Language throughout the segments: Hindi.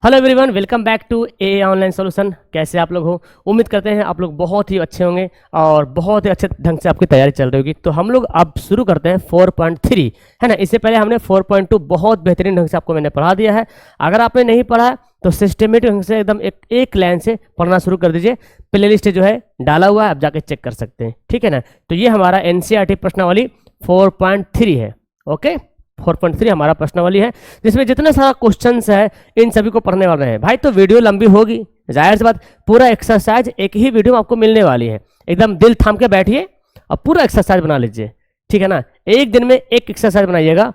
Hello everyone, welcome back to a online solution. कैसे आप लोग हो? उम्मीद करते हैं आप लोग बहुत ही अच्छे होंगे और बहुत ही अच्छे ढंग से आपकी तैयारी चल रही होगी। तो हम लोग अब शुरू करते हैं 4.3, है ना। इससे पहले हमने 4.2 बहुत बेहतरीन ढंग से आपको मैंने पढ़ा दिया है। अगर आपने नहीं पढ़ा है तो सिस्टमेटिक ढंग से एकदम एक लाइन से पढ़ना शुरू कर दीजिए। प्ले लिस्ट जो है डाला हुआ है, आप जाके चेक कर सकते हैं, ठीक है ना। तो ये हमारा NCERT प्रश्नावली 4.3 है। ओके, 4.3 हमारा प्रश्नावली है, जिसमें जितने सारा क्वेश्चंस है इन सभी को पढ़ने वाले हैं भाई। तो वीडियो लंबी होगी, जाहिर सी बात, पूरा एक्सरसाइज एक ही वीडियो में आपको मिलने वाली है। एकदम दिल थाम के बैठिए और पूरा एक्सरसाइज बना लीजिए, ठीक है ना। एक दिन में एक एक्सरसाइज बनाइएगा,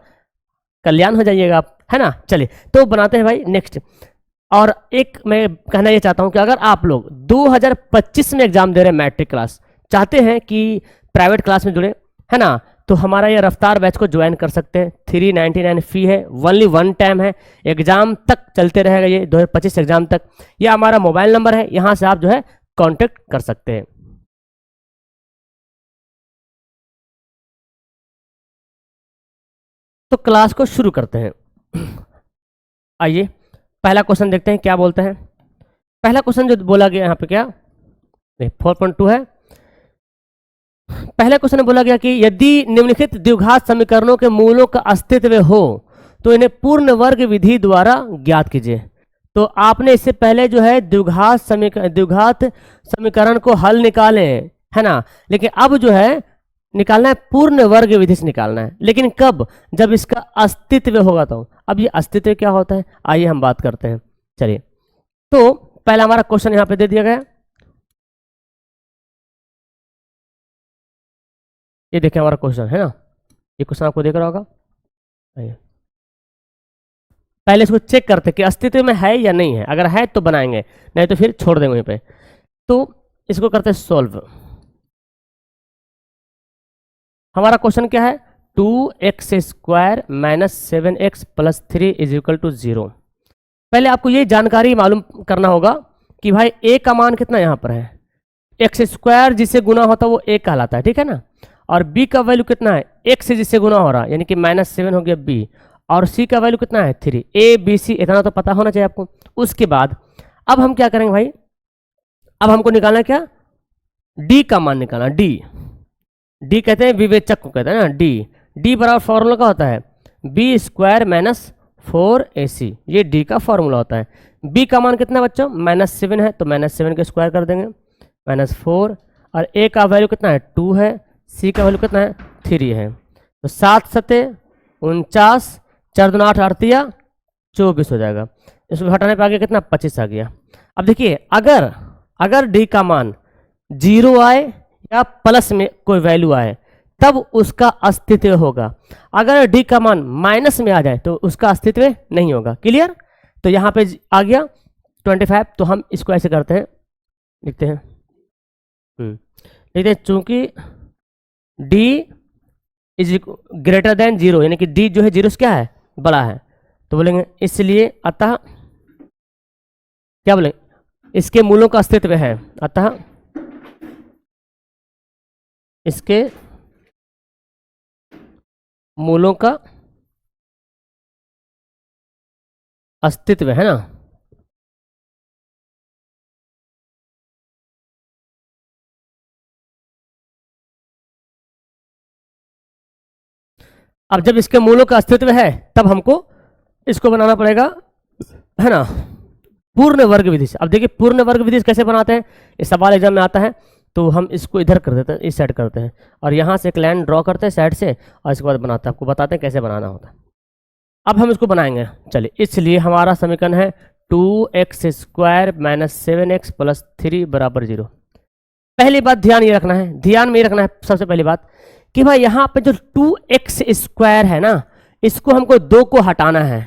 कल्याण हो जाइएगा आप, है ना। चलिए तो बनाते हैं भाई नेक्स्ट। और एक मैं कहना ये चाहता हूँ कि अगर आप लोग 2025 में एग्जाम दे रहे हैं, मैट्रिक क्लास चाहते हैं कि प्राइवेट क्लास में जुड़े, है ना, तो हमारा ये रफ्तार बैच को ज्वाइन कर सकते हैं। 399 फी है, ओनली वन टाइम है, एग्जाम तक चलते रहेगा ये 2025 एग्जाम तक। ये हमारा मोबाइल नंबर है, यहाँ से आप जो है कांटेक्ट कर सकते हैं। तो क्लास को शुरू करते हैं। आइए पहला क्वेश्चन देखते हैं क्या बोलते हैं। पहला क्वेश्चन जो बोला गया यहाँ पे, क्या 4.2 है। पहले क्वेश्चन में बोला गया कि यदि निम्नलिखित द्विघात समीकरणों के मूलों का अस्तित्व हो तो इन्हें पूर्ण वर्ग विधि द्वारा ज्ञात कीजिए। तो आपने इससे पहले जो है द्विघात समीकरण को हल निकाले, है ना, लेकिन अब जो है निकालना है पूर्ण वर्ग विधि से निकालना है। लेकिन कब? जब इसका अस्तित्व होगा। तो अब ये अस्तित्व क्या होता है, आइए हम बात करते हैं। चलिए, तो पहला हमारा क्वेश्चन यहाँ पे दे दिया गया। ये देखें हमारा क्वेश्चन, है ना। ये क्वेश्चन आपको देख रहा होगा। पहले इसको चेक करते कि अस्तित्व में है या नहीं है। अगर है तो बनाएंगे, नहीं तो फिर छोड़ देंगे वहीं पे। तो इसको करते हैं सॉल्व। हमारा क्वेश्चन क्या है? 2x² - 7x + 3 = 0। पहले आपको ये जानकारी मालूम करना होगा कि भाई a का मान कितना यहाँ पर है। x² जिससे गुना होता है वो a कहलाता है, ठीक है ना। और b का वैल्यू कितना है? x से जिससे गुना हो रहा है, यानी कि -7 हो गया b। और c का वैल्यू कितना है? 3। a b c इतना तो पता होना चाहिए आपको। उसके बाद अब हम क्या करेंगे भाई, अब हमको निकालना क्या? d का मान निकालना। d कहते हैं विवेचक को कहते हैं ना। d बराबर फॉर्मूला का होता है b² - 4ac। ये d का फॉर्मूला होता है। b का मान कितना बच्चों? -7 है, तो -7 का स्क्वायर कर देंगे, -4। और a का वैल्यू कितना है? 2 है। c का वैल्यू कितना है? 3 है। तो 7 सते 49, 4 दूना 8, 8 तिया 24 हो जाएगा। इसको हटाने पे आगे कितना? 25 आ गया। अब देखिए, अगर d का मान 0 आए या प्लस में कोई वैल्यू आए तब उसका अस्तित्व होगा। अगर d का मान माइनस में आ जाए तो उसका अस्तित्व नहीं होगा। क्लियर? तो यहाँ पे आ गया 25। तो हम इसको ऐसे करते हैं, लिखते हैं चूंकि d > 0, यानी कि d जो है 0 से क्या है? बड़ा है। तो बोलेंगे इसलिए अतः क्या बोलेंगे? इसके मूलों का अस्तित्व है, अतः इसके मूलों का अस्तित्व है ना। अब जब इसके मूलों का अस्तित्व है तब हमको इसको बनाना पड़ेगा, है ना, पूर्ण वर्ग विधि से। अब देखिए पूर्ण वर्ग विधि से कैसे बनाते हैं, इस सवाल एग्जाम में आता है। तो हम इसको इधर कर देते हैं, इस साइड करते हैं, और यहाँ से एक लाइन ड्रॉ करते हैं साइड से, और इसके बाद बनाते हैं, आपको बताते हैं कैसे बनाना होता है। अब हम इसको बनाएंगे। चलिए, इसलिए हमारा समीकरण है 2x² - 7x + 3 = 0। पहली बात ध्यान ये रखना है, ध्यान में ये रखना है सबसे पहली बात कि भाई यहाँ पे जो 2x² है ना, इसको हमको 2 को हटाना है,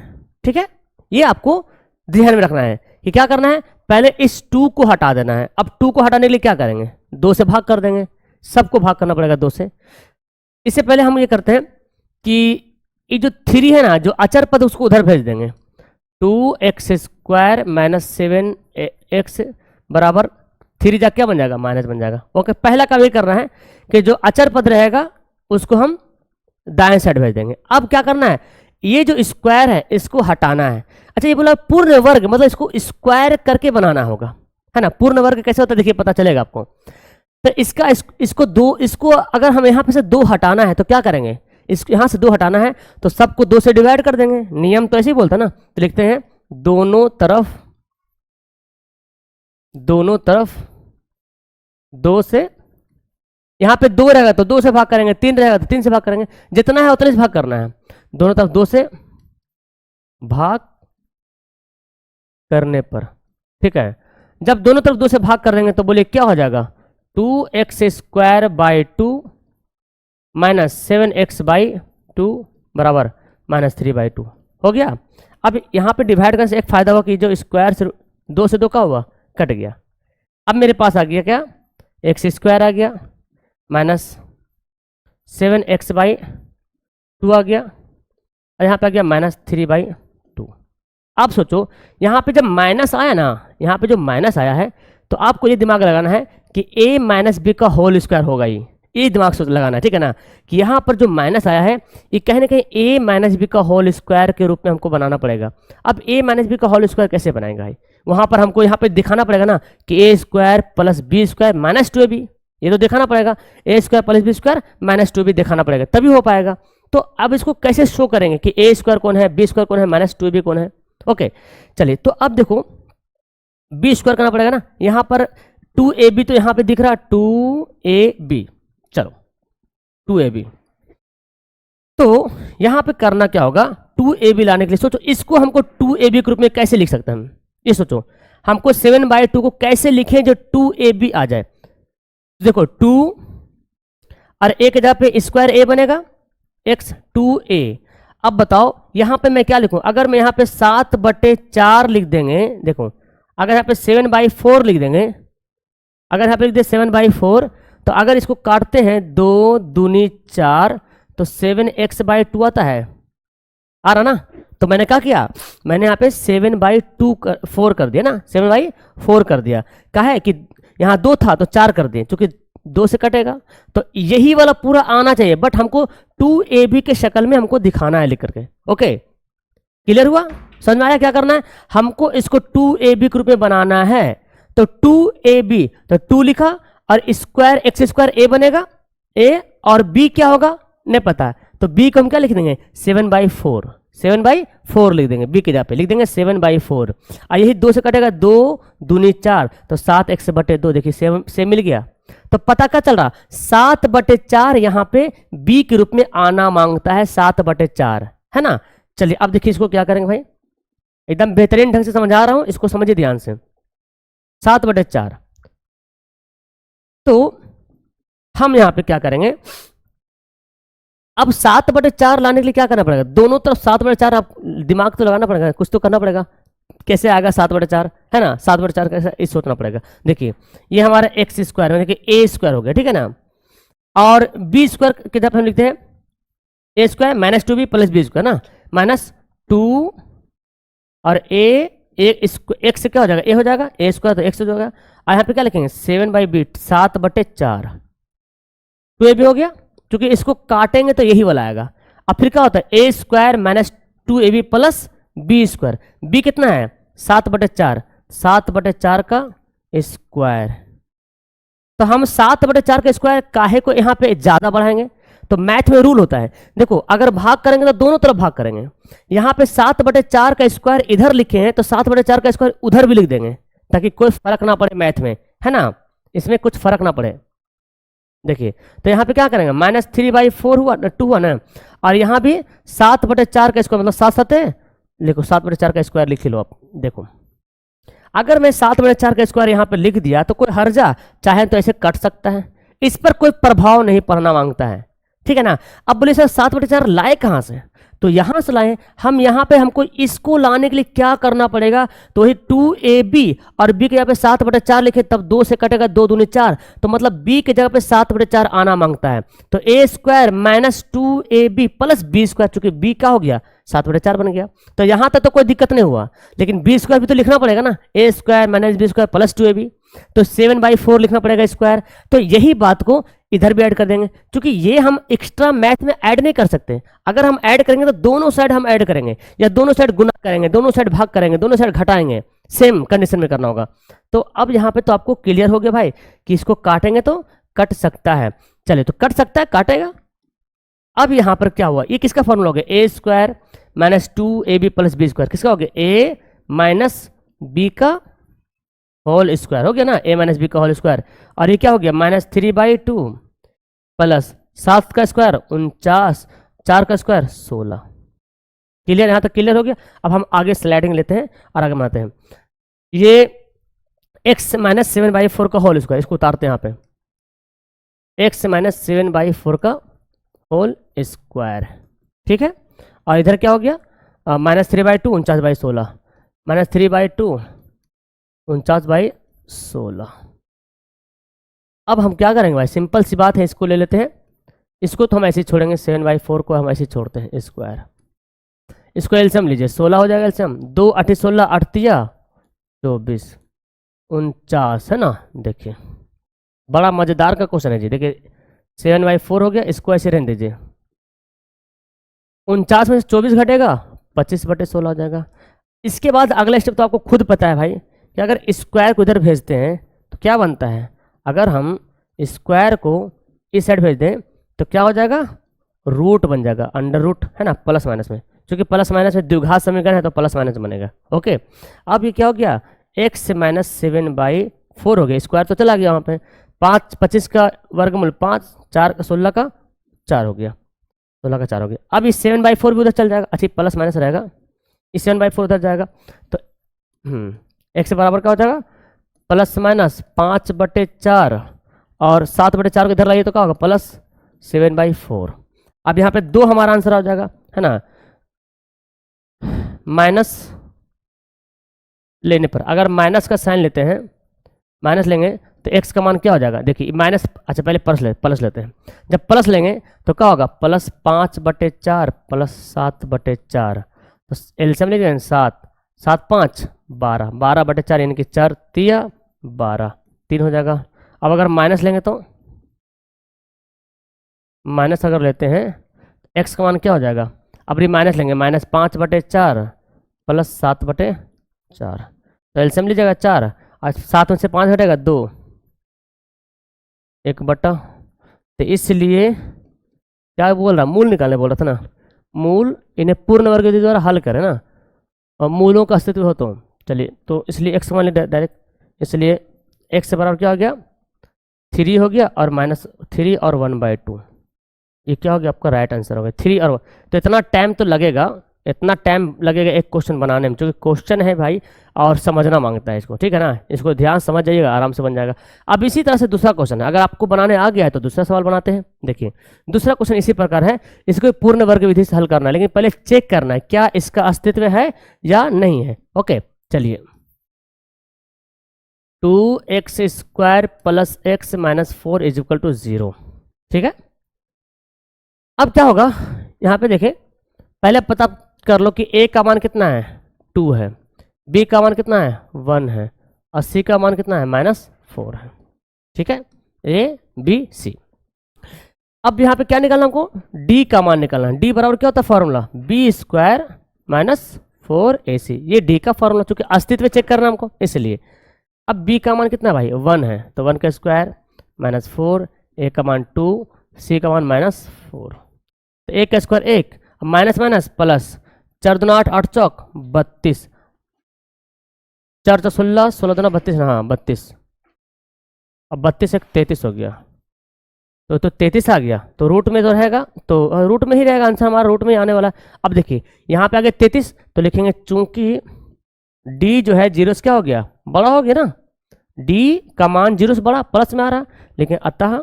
ठीक है। ये आपको ध्यान में रखना है कि क्या करना है, पहले इस 2 को हटा देना है। अब 2 को हटाने के लिए क्या करेंगे? 2 से भाग कर देंगे, सबको भाग करना पड़ेगा 2 से। इससे पहले हम ये करते हैं कि ये जो 3 है ना, जो अचर पद, उसको उधर भेज देंगे। 2x² - 7x बराबर 3 जा क्या बन जाएगा? माइनस बन जाएगा। ओके, पहला काम ये करना है कि जो अचर पद रहेगा उसको हम दाएं साइड भेज देंगे। अब क्या करना है, ये जो स्क्वायर है इसको हटाना है। अच्छा ये बोला पूर्ण वर्ग, मतलब इसको स्क्वायर करके बनाना होगा, है ना। पूर्ण वर्ग कैसे होता है देखिए, पता चलेगा आपको। तो इसको अगर हम यहाँ पे से 2 हटाना है तो क्या करेंगे, इसको यहाँ से 2 हटाना है तो सबको 2 से डिवाइड कर देंगे, नियम तो ऐसे ही बोलता ना। तो लिखते हैं दोनों तरफ 2 से, यहाँ पे 2 रहेगा तो 2 से भाग करेंगे, 3 रहेगा तो 3 से भाग करेंगे, जितना है उतने से भाग करना है। दोनों तरफ 2 से भाग करने पर, ठीक है। जब दोनों तरफ 2 से भाग कर देंगे तो बोलिए क्या हो जाएगा, 2x² / 2 माइनस 7x/2 बराबर -3/2 हो गया। अब यहाँ पे डिवाइड करने से एक फायदा हुआ कि जो स्क्वायर से 2 से 2 का हुआ कट गया। अब मेरे पास आ गया क्या, x² आ गया माइनस 7x/2 आ गया, और यहाँ पे आ गया -3/2। अब सोचो यहाँ पे जब माइनस आया ना, यहाँ पे जो माइनस आया है तो आपको ये दिमाग लगाना है कि a - b का होल स्क्वायर होगा, ये दिमाग सोच लगाना है, ठीक है ना। कि यहाँ पर जो माइनस आया है ये कहीं ना कहीं a - b का होल स्क्वायर के रूप में हमको बनाना पड़ेगा। अब a - b का होल स्क्वायर कैसे बनाएगा भाई, वहाँ पर हमको यहाँ पे दिखाना पड़ेगा ना कि a² + b² - 2ab, ये तो दिखाना पड़ेगा। a² + b² - 2b दिखाना पड़ेगा, तभी हो पाएगा। तो अब इसको कैसे शो करेंगे कि a² कौन है, b² कौन है, -2ab कौन है। ओके चलिए, तो अब देखो b² करना पड़ेगा ना, यहाँ पर 2ab तो यहाँ पे दिख रहा 2ab, चलो 2ab। तो यहाँ पे करना क्या होगा, 2ab लाने के लिए सोचो इसको हमको 2ab के रूप में कैसे लिख सकते हैं हम, ये सोचो हमको 7/2 को कैसे लिखें जो 2ab आ जाए। देखो 2 और a के जगह पे स्क्वायर a बनेगा x 2a। अब बताओ यहाँ पे मैं क्या लिखूं, अगर मैं यहाँ पे 7/4 लिख देंगे, देखो अगर यहाँ पे 7/4 लिख देंगे, अगर यहाँ पे लिख दे 7/4, तो अगर इसको काटते हैं 2 दूनी 4 तो 7x/2 आता है, आ रहा ना। तो मैंने क्या किया, मैंने यहाँ पे 7/4 कर दिया ना, 7/4 कर दिया। क्या है कि यहाँ 2 था तो 4 कर दिए, क्योंकि 2 से कटेगा। तो यही वाला पूरा आना चाहिए, बट हमको 2ab के शक्ल में हमको दिखाना है लिख करके। ओके क्लियर हुआ, समझ में आया क्या करना है, हमको इसको 2ab के रूप में बनाना है। तो 2ab, तो 2 लिखा और स्क्वायर x² a बनेगा, a और b क्या होगा नहीं पता, तो b को हम क्या लिख देंगे 7/4 लिख देंगे, b की जगह पे लिख देंगे 7/4। और यही 2 से कटेगा, 2 दूनी 4 तो 7x/2, देखिए सेम मिल गया। तो पता क्या चल रहा, 7/4 यहाँ पे b के रूप में आना मांगता है, 7/4 है ना। चलिए अब देखिए इसको क्या करेंगे भाई, एकदम बेहतरीन ढंग से समझा रहा हूं, इसको समझिए ध्यान से। 7/4, तो हम यहां पे क्या करेंगे, अब 7/4 लाने के लिए क्या करना पड़ेगा, दोनों तरफ 7/4, आप दिमाग तो लगाना पड़ेगा, कुछ तो करना पड़ेगा। कैसे आएगा 7/4, है ना, 7/4 कैसे, इस सोचना पड़ेगा। देखिए ये हमारा x² में देखिए a² हो गया, ठीक है ना, और b² की तरफ हम लिखते हैं a² - 2b + b² ना, -2 और x से क्या हो जाएगा, a हो जाएगा, a² तो x हो जाएगा। और यहाँ पे क्या लिखेंगे 7/b, 7/4, 2ab हो गया, क्योंकि इसको काटेंगे तो यही वाला आएगा। अब फिर क्या होता है a² - 2ab + b², b कितना है 7/4, 7/4 का स्क्वायर। तो हम 7/4 का स्क्वायर काहे को यहाँ पे ज्यादा बढ़ाएंगे, तो मैथ में रूल होता है, देखो अगर भाग करेंगे तो दोनों तरफ भाग करेंगे। यहाँ पे 7/4 का स्क्वायर इधर लिखे हैं तो 7/4 का स्क्वायर उधर भी लिख देंगे, ताकि कोई फर्क ना पड़े मैथ में, है ना, इसमें कुछ फर्क ना पड़े। देखिए तो यहाँ पे क्या करेंगे, -3/4 हुआ 2 हुआ ना, और यहाँ भी 7/4 का स्क्वायर मतलब 7 7 है, देखो 7/4 का स्क्वायर लिख लो आप। देखो अगर मैं 7/4 का स्क्वायर यहाँ पे लिख दिया तो कोई हर्जा, चाहे तो ऐसे कट सकता है, इस पर कोई प्रभाव नहीं पड़ना मांगता है, ठीक है ना। अब बोले सर 7/4 लाए कहाँ से, तो यहां से लाए हम, यहाँ पे हमको इसको लाने के लिए क्या करना पड़ेगा, तो वही 2ab और b के जगह पे 7/4 लिखे, तब 2 से कटेगा, 2 दूनी 4, तो मतलब b के जगह पे 7/4 आना मांगता है। तो a² - 2ab + b², चूंकि b क्या हो गया 7/4 बन गया। तो यहां तक तो कोई दिक्कत नहीं हुआ, लेकिन b² भी तो लिखना पड़ेगा ना, a² - b² + 2ab। तो 7/4 लिखना पड़ेगा स्क्वायर। तो यही बात को इधर भी ऐड कर देंगे, क्योंकि ये हम एक्स्ट्रा मैथ में ऐड नहीं कर सकते। अगर हम ऐड करेंगे तो दोनों साइड हम ऐड करेंगे, या दोनों साइड गुना करेंगे, दोनों साइड भाग करेंगे, दोनों साइड घटाएंगे, सेम कंडीशन में करना होगा। तो अब यहाँ पे तो आपको क्लियर हो गया भाई कि इसको काटेंगे तो कट सकता है। चलिए, तो कट सकता है, काटेगा। अब यहाँ पर क्या हुआ, ये किसका फॉर्मूला हो गया, a² minus 2ab plus b², किसका हो गया, a माइनस b का होल स्क्वायर हो गया ना, a माइनस b का होल स्क्वायर। और ये क्या हो गया, -3/2 प्लस 7 का स्क्वायर 49, 4 का स्क्वायर 16। क्लियर, यहाँ तक क्लियर हो गया। अब हम आगे स्लाइडिंग लेते हैं और आगे बनाते हैं। ये x माइनस 7/4 का होल स्क्वायर, इसको उतारते हैं यहाँ पे, x माइनस 7/4 का होल स्क्वायर, ठीक है। और इधर क्या हो गया, -3/2 49/16, -3/2 49/16। अब हम क्या करेंगे भाई, सिंपल सी बात है, इसको ले लेते हैं। इसको तो हम ऐसे ही छोड़ेंगे, 7/4 को हम ऐसे ही छोड़ते हैं स्क्वायर। इसको एलसीएम लीजिए, 16 हो जाएगा एलसीएम, 2 8 16 8 तिया 24 49 है ना। देखिए बड़ा मज़ेदार का क्वेश्चन है जी। देखिए 7/4 हो गया, इसको ऐसे रहने दीजिए, 49 में से 24 घटेगा, 25/16 हो जाएगा। इसके बाद अगला स्टेप तो आपको खुद पता है भाई कि अगर स्क्वायर को इधर भेजते हैं तो क्या बनता है। अगर हम स्क्वायर को इस साइड भेज दें तो क्या हो जाएगा, रूट बन जाएगा, अंडर रूट है ना, प्लस माइनस में, क्योंकि प्लस माइनस में द्विघात समीकरण है तो प्लस माइनस बनेगा। ओके, अब ये क्या हो गया, x माइनस 7/4 हो गया, स्क्वायर तो चला गया वहाँ पे, 5 25 का वर्गमूल 5, 4 का 16 का 4 हो गया, 16 का 4 हो गया। अब इस 7/4 भी उधर चल जाएगा, अच्छी प्लस माइनस रहेगा, इस 7/4 उधर जाएगा तो x बराबर क्या हो जाएगा, प्लस माइनस 5/4 और 7/4 को इधर लाइए तो क्या होगा, प्लस 7/4। अब यहाँ पे 2 हमारा आंसर आ जाएगा है ना। माइनस लेने पर, अगर माइनस का साइन लेते हैं, माइनस लेंगे तो x का मान क्या हो जाएगा, देखिए माइनस, अच्छा पहले प्लस लेते हैं। जब प्लस लेंगे तो क्या होगा, प्लस 5/4 प्लस 7/4, तो एलसीएम लीजिए 7 7 5 12, 12/4 यानी कि 4 तिया 12, 3 हो जाएगा। अब अगर माइनस लेंगे तो माइनस अगर लेते हैं x का मान क्या हो जाएगा, अब ये माइनस लेंगे, -5/4 प्लस 7/4, तो एलसीएम लीजिएगा 4, और 7 में से 5 घटेगा 2, 1/, तो इसलिए क्या बोल रहा, मूल निकालने बोल रहा था ना, मूल इन्हें पूर्ण वर्ग विधि द्वारा हल करें ना, और मूलों का अस्तित्व हो तो चलिए, तो इसलिए x मान लिया डायरेक्ट, इसलिए x से बराबर क्या हो गया, 3 हो गया, और -3 और 1/2, ये क्या हो गया आपका राइट आंसर हो गया 3 और 1। तो इतना टाइम तो लगेगा, इतना टाइम लगेगा एक क्वेश्चन बनाने में, क्योंकि क्वेश्चन है भाई और समझना मांगता है इसको, ठीक है ना। इसको ध्यान समझ जाइएगा, आराम से बन जाएगा। अब इसी तरह से दूसरा क्वेश्चन है, अगर आपको बनाने आ गया है तो दूसरा सवाल बनाते हैं। देखिए दूसरा क्वेश्चन इसी प्रकार है, इसको पूर्ण वर्ग विधि से हल करना है, लेकिन पहले चेक करना है क्या इसका अस्तित्व है या नहीं है। ओके चलिए, 2x² plus x minus 4 is equal to 0, ठीक है। अब क्या होगा, यहाँ पे देखें, पहले पता कर लो कि a का मान कितना है, 2 है, b का मान कितना है, 1 है, और c का मान कितना है, -4 है, ठीक है, a b c। अब यहाँ पे क्या निकालना हमको, d का मान निकालना है। d बराबर क्या होता है फॉर्मूला, b² माइनस 4ac, ये d का फॉर्मूला, चूंकि अस्तित्व चेक करना हमको इसलिए। अब b का मान कितना है भाई, 1 है, तो 1 का स्क्वायर -4, a का मान 2, c का मान -4, तो a का स्क्वायर 1, माइनस माइनस प्लस, 4 दूना 8, 8 चौक 32, 4 चौक 16, 16 दूना 32, हाँ 32, अब 32 एक 33 हो गया, तो 33 आ गया, तो रूट में तो रहेगा, तो रूट में ही रहेगा आंसर हमारा, रूट में ही आने वाला है। अब देखिए यहाँ पे आ गया 33, तो लिखेंगे चूंकि d जो है 0 से क्या हो गया, बड़ा हो गया ना, d का मान 0 से बड़ा, प्लस में आ रहा, लेकिन अतः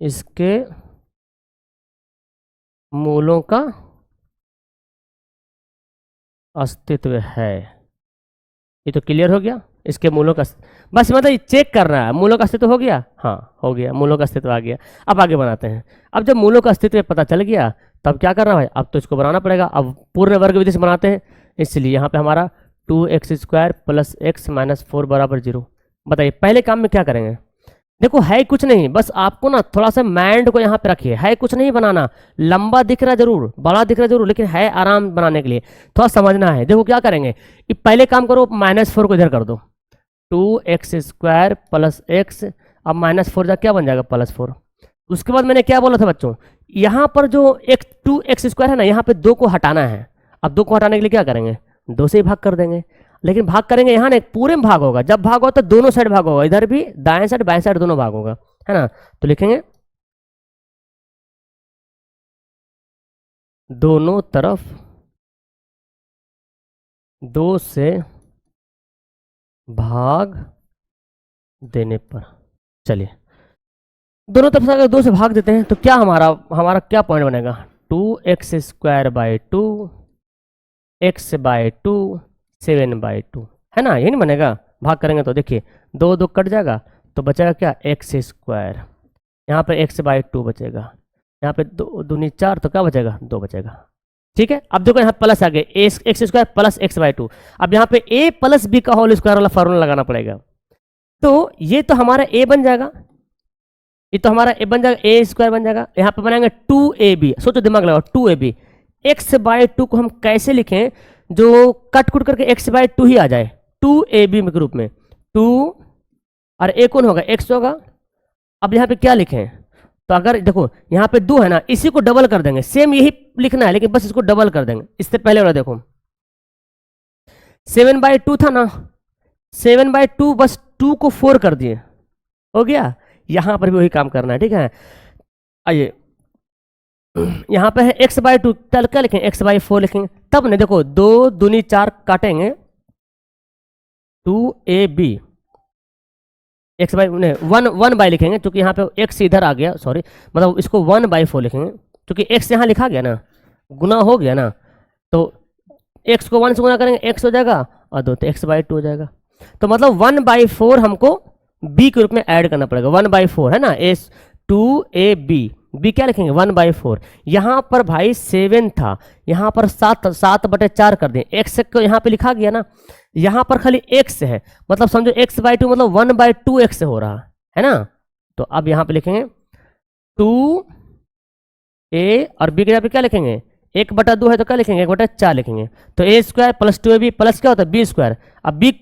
इसके मूलों का अस्तित्व है। ये तो क्लियर हो गया, इसके मूलों का, बस मतलब चेक करना है, मूलों का अस्तित्व हो गया, हाँ हो गया, मूलों का अस्तित्व आ गया। अब आगे बनाते हैं। अब जब मूलों का अस्तित्व पता चल गया तब क्या करना भाई, अब तो इसको बनाना पड़ेगा। अब पूर्ण वर्ग विधि से बनाते हैं, इसलिए यहाँ पे हमारा 2x² प्लस x माइनस 4 बराबर 0। बताइए पहले काम में क्या करेंगे। देखो है कुछ नहीं, बस आपको ना थोड़ा सा माइंड को यहाँ पे रखिए, है कुछ नहीं बनाना, लंबा दिख रहा जरूर, बड़ा दिख रहा जरूर, लेकिन है आराम बनाने के लिए, थोड़ा समझना है। देखो क्या करेंगे, ये पहले काम करो, -4 को इधर कर दो, 2x² प्लस x, अब -4 जा क्या बन जाएगा +4। उसके बाद मैंने क्या बोला था बच्चों, यहाँ पर जो 2x² है ना, यहाँ पे 2 को हटाना है। अब 2 को हटाने के लिए क्या करेंगे, 2 से ही भाग कर देंगे, लेकिन भाग करेंगे यहाँ ना पूरे में भाग होगा, जब भाग होगा तो दोनों साइड भाग होगा, इधर भी दाएं साइड बाएं साइड दोनों भाग होगा, है ना। तो लिखेंगे दोनों तरफ 2 से भाग देने पर, चलिए दोनों तरफ से अगर 2 से भाग देते हैं तो क्या हमारा क्या पॉइंट बनेगा, 2x² बाई 2 x/2 7/2, है ना, ये नहीं बनेगा। भाग करेंगे तो देखिए 2 कट जाएगा तो बचेगा क्या, x², यहाँ पे x/2 बचेगा, यहाँ पे 2 दूनी 4 तो क्या बचेगा, 2 बचेगा। ठीक है, अब देखो यहाँ प्लस आ गए, x² प्लस x/2। अब यहाँ पे a प्लस b का होल स्क्वायर वाला फॉर्मूला लगाना पड़ेगा, तो ये तो हमारा a बन जाएगा, ये तो हमारा a बन जाएगा, a² बन जाएगा। यहाँ पे बनाएंगे 2ab, सोचो दिमाग लगाओ, 2ab, x/2 को हम कैसे लिखें जो कट कुट करके x/2 ही आ जाए, 2ab के रूप में, 2 और a कौन होगा, x होगा। अब यहाँ पे क्या लिखें, तो अगर देखो यहाँ पे 2 है ना, इसी को डबल कर देंगे, सेम यही लिखना है लेकिन बस इसको डबल कर देंगे। इससे पहले वाला देखो 7/2 था ना, 7/2 बस 2 को 4 कर दिए, हो गया। यहाँ पर भी वही काम करना है, ठीक है। आइए यहाँ पे है x/2, क्या लिखेंगे, x/4 लिखेंगे, तब नहीं देखो 2 दूनी 4 काटेंगे, 2ab वन बाई लिखेंगे, क्योंकि यहाँ पे x इधर आ गया, सॉरी, मतलब इसको 1/4 लिखेंगे, क्योंकि x यहाँ लिखा गया ना, गुना हो गया ना, तो x को 1 से गुना करेंगे x हो जाएगा, और 2 तो x/2 हो जाएगा। तो मतलब 1/4 हमको b के रूप में ऐड करना पड़ेगा, 1/4 है ना, a b क्या लिखेंगे, 1/4। यहाँ पर भाई 7 था, यहाँ पर 7/4 कर दें, x को यहाँ पे लिखा गया ना, यहाँ पर खाली x है, मतलब समझो x/2 मतलब 1/2x हो रहा है ना। तो अब यहाँ पे लिखेंगे 2a और b के यहाँ पे क्या लिखेंगे, 1/2 है तो क्या लिखेंगे, 1/4 लिखेंगे। तो a² प्लस 2ab प्लस क्या होता है, b²। अब b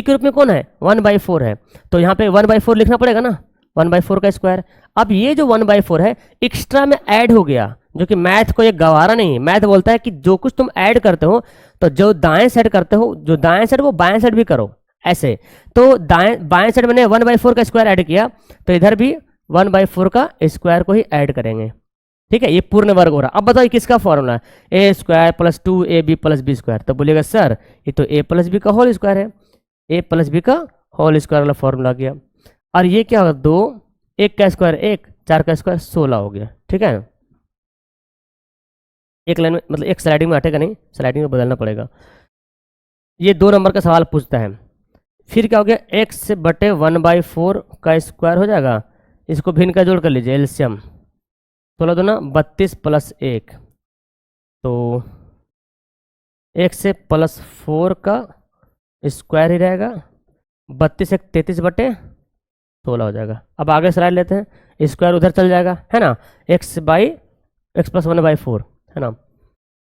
के रूप में कौन है, 1/4 है, तो यहाँ पे 1/4 लिखना पड़ेगा ना, 1/4 का स्क्वायर। अब ये जो 1/4 है एक्स्ट्रा में ऐड हो गया, जो कि मैथ को ये गवारा नहीं, मैथ बोलता है कि जो कुछ तुम ऐड करते हो तो जो दाएं साइड करते हो, जो दाएं साइड वो बाएं साइड भी करो, ऐसे। तो बाएं साइड मैंने 1/4 का स्क्वायर ऐड किया, तो इधर भी 1/4 का स्क्वायर को ही ऐड करेंगे, ठीक है। ये पूर्ण वर्ग हो रहा। अब बताओ किसका फॉर्मूला है, a² plus 2ab plus b²। तो बोलिएगा सर ये तो a प्लस बी का होल स्क्वायर है, a प्लस बी का होल स्क्वायर वाला फॉर्मूला गया। और ये क्या होगा, 2, 1 का स्क्वायर 1, 4 का स्क्वायर 16 हो गया, ठीक है। एक लाइन में मतलब एक स्लाइडिंग में हटेगा नहीं, स्लाइडिंग में बदलना पड़ेगा। ये 2 नंबर का सवाल पूछता है। फिर क्या हो गया, x/1/4 का स्क्वायर हो जाएगा, इसको भिन्न का जोड़ कर लीजिए, एलसीएम 16 दूना 32 प्लस 1, तो x से प्लस 4 का स्क्वायर ही रहेगा, 32 1 33/16 हो जाएगा। अब आगे स्लाइड लेते हैं, स्क्वायर उधर चल जाएगा, है ना, x प्लस 1/4 है ना,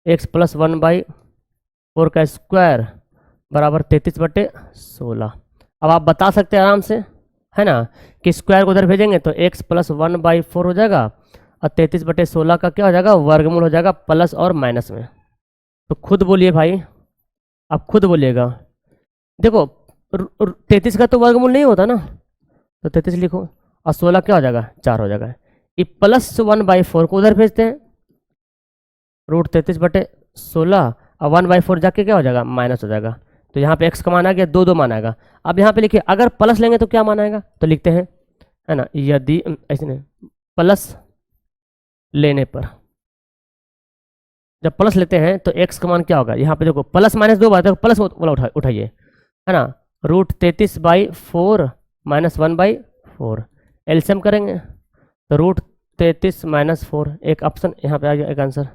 x प्लस 1/4 का स्क्वायर बराबर 33/16। अब आप बता सकते हैं आराम से, है ना, कि स्क्वायर को उधर भेजेंगे तो x प्लस 1/4 हो जाएगा, और 33/16 का क्या हो जाएगा, वर्गमूल हो जाएगा प्लस और माइनस में। तो खुद बोलिए भाई, आप खुद बोलिएगा। देखो 33 का तो वर्गमूल नहीं होता ना, तो 33 लिखो, और 16 क्या हो जाएगा, 4 हो जाएगा। ये प्लस 1/4 को उधर भेजते हैं, √33/16, और 1/4 जाके क्या हो जाएगा, माइनस हो जाएगा। तो यहाँ पे x का मान आ गया, 2 मान आएगा। अब यहाँ पे लिखिए अगर प्लस लेंगे तो क्या मान आएगा, तो लिखते हैं, है ना, यदि ऐसे नहीं, प्लस लेने पर, जब प्लस लेते हैं तो x का मान क्या होगा, यहाँ पे देखो प्लस माइनस 2 बार, प्लस वाला उठाइए, है ना, √33/4 माइनस 1/4, एलसीएम करेंगे तो √33 माइनस 4, एक ऑप्शन यहाँ पे आ गया, एक आंसर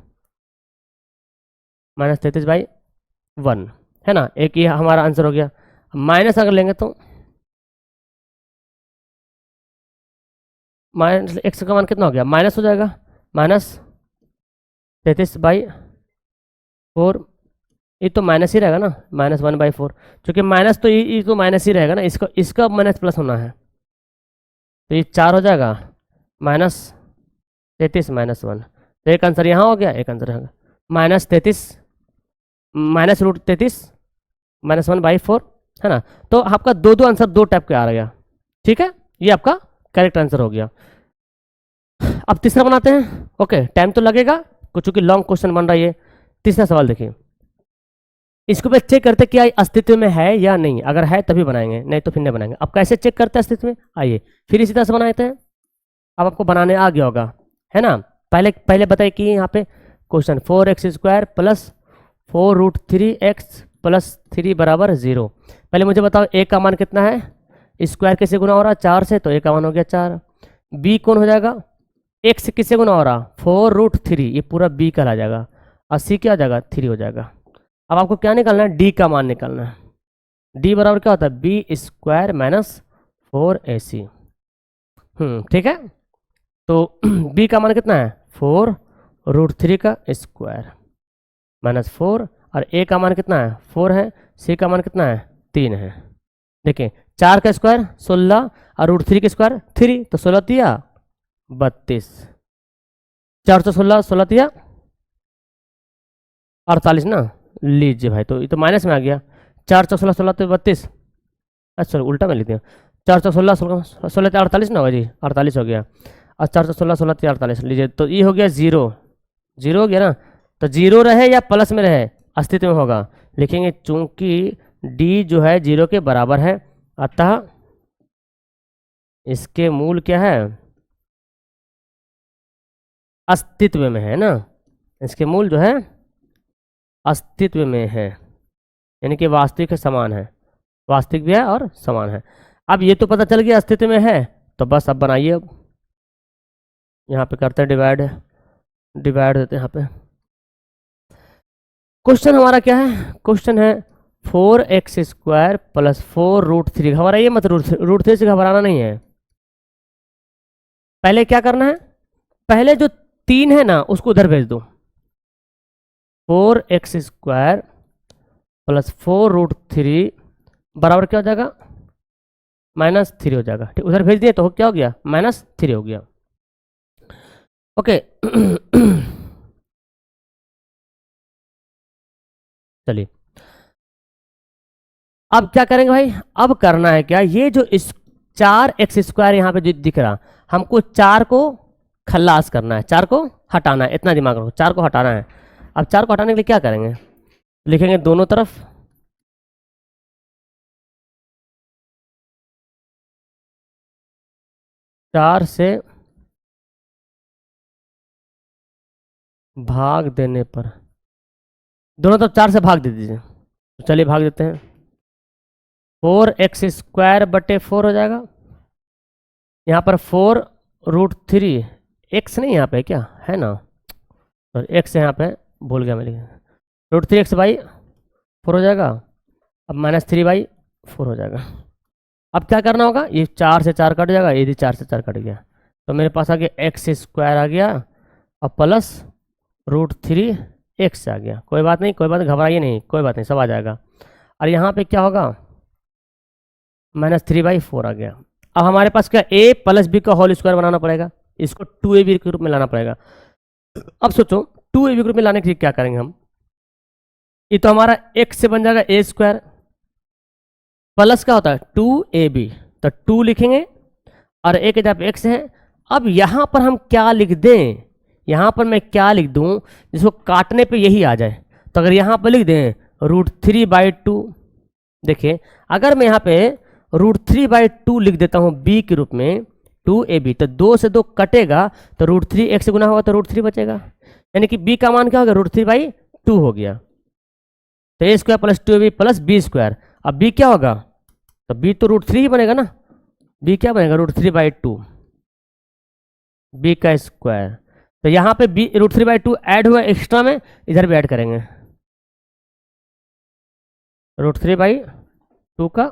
-33/1, है ना, एक ये हमारा आंसर हो गया। माइनस अगर लेंगे तो माइनस एक्स का मान कितना हो गया, माइनस हो जाएगा, -33/4। ये तो माइनस ही रहेगा ना, -1/4, क्योंकि माइनस तो ये तो माइनस ही रहेगा ना, इसका इसका माइनस प्लस होना है, तो ये 4 हो जाएगा, -33 - 1। तो एक आंसर यहाँ हो गया, एक आंसर यहाँ, -33 -√33 -1/4, है ना। तो आपका दो दो आंसर दो टाइप के आ गया, ठीक है, ये आपका करेक्ट आंसर हो गया। अब तीसरा बनाते हैं। ओके, टाइम तो लगेगा कुछ, चूंकि लॉन्ग क्वेश्चन बन रहा है ये। तीसरा सवाल देखिए, इसको पे चेक करते क्या अस्तित्व में है या नहीं, अगर है तभी बनाएंगे, नहीं तो फिर नहीं बनाएंगे। अब कैसे चेक करते हैं अस्तित्व में, आइए फिर इसी तरह से बनाते हैं। अब आपको बनाने आ गया होगा, है ना। पहले पहले बताइए कि यहाँ पे क्वेश्चन 4x² + 4√3x + 3 = 0। पहले मुझे बताओ a का मान कितना है, स्क्वायर किससे गुना हो रहा है, 4 से, तो a का मान हो गया 4। b कौन हो जाएगा, x किससे गुना हो रहा, 4√3, ये पूरा b कहला जाएगा, और c क्या हो जाएगा, 3 हो जाएगा। अब आपको क्या निकालना है, d का मान निकालना है। d बराबर क्या होता है, b² - 4ac। ठीक है, तो b का मान कितना है, 4√3 का स्क्वायर -4, और a का मान कितना है, 4 है, c का मान कितना है, 3 है। देखिए 4 का स्क्वायर 16, और √3 का स्क्वायर 3, तो 16 तिया 32, 4 से 16, 16 तिया 48 ना। लीजिए भाई, तो ये तो माइनस में आ गया, 4 से 16, 16 तो 32, अच्छा उल्टा में लिख दिया, 4 से 16, 16 16 48 ना होगा जी, 48 हो गया, और 4 से 16, 16 48, लीजिए, तो ये हो गया 0, 0 हो गया ना। तो 0 रहे या प्लस में रहे, अस्तित्व में होगा, लिखेंगे चूंकि d जो है 0 के बराबर है, अतः इसके मूल क्या है, अस्तित्व में है ना, इसके मूल जो है अस्तित्व में है, यानी कि वास्तविक के समान है, वास्तविक भी है और समान है। अब ये तो पता चल गया अस्तित्व में है, तो बस अब बनाइए, अब यहाँ पे करते हैं डिवाइड, डिवाइड देते हैं यहाँ पे। क्वेश्चन हमारा क्या है, क्वेश्चन है 4x² + 4√3, घबराइए मत, √3 से घबराना नहीं है। पहले क्या करना है, पहले जो 3 है ना उसको उधर भेज दो, 4x² + 4√3 बराबर क्या हो जाएगा, -3 हो जाएगा, ठीक, उधर भेज दिए तो क्या हो गया, -3 हो गया। ओके चलिए अब क्या करेंगे भाई, अब करना है क्या, ये जो इस 4x² यहाँ पे जो दिख रहा, हमको 4 को खल्लास करना है, 4 को हटाना है, इतना दिमाग रखो, 4 को हटाना है। अब 4 को हटाने के लिए क्या करेंगे, लिखेंगे दोनों तरफ चार से भाग देने पर, दोनों तरफ 4 से भाग दे दीजिए, तो चलिए भाग देते हैं, 4x² बटे 4 हो जाएगा, यहाँ पर 4√3, x नहीं यहाँ पे क्या है ना, और x यहाँ पे भूल गया मैं लिखा, √3x/4 हो जाएगा, अब -3/4 हो जाएगा। अब क्या करना होगा, ये 4 से 4 कट जाएगा, ये भी 4 से 4 कट गया, तो मेरे पास आ गया x² आ गया, और प्लस √3x आ गया। कोई बात नहीं, कोई बात नहीं, घबराइए नहीं, कोई बात नहीं, सब आ जाएगा। और यहाँ पे क्या होगा, -3/4 आ गया। अब हमारे पास क्या, a + b का होल स्क्वायर बनाना पड़ेगा, इसको 2ab के रूप में लाना पड़ेगा। अब सोचो 2ab के रूप में लाने के लिए क्या करेंगे हम, ये तो हमारा x से बन जाएगा a², प्लस क्या होता है 2ab, तो 2 लिखेंगे, और a के जगह x है। अब यहाँ पर हम क्या लिख दें, यहाँ पर मैं क्या लिख दूँ जिसको काटने पे यही आ जाए, तो अगर यहाँ पर लिख दें √3/2, देखिए अगर मैं यहाँ पे √3/2 लिख देता हूँ b के रूप में, 2ab, तो 2 से 2 कटेगा, तो √3 x से गुना होगा तो √3 बचेगा, यानी कि b का मान क्या होगा, √3/2 हो गया। तो a² + 2ab + b², अब b क्या होगा, तो b तो √3 ही बनेगा ना, b क्या बनेगा, √3/2, b का स्क्वायर। तो यहाँ पे b √3/2 ऐड हुआ एक्स्ट्रा में, इधर भी ऐड करेंगे, √3/2 का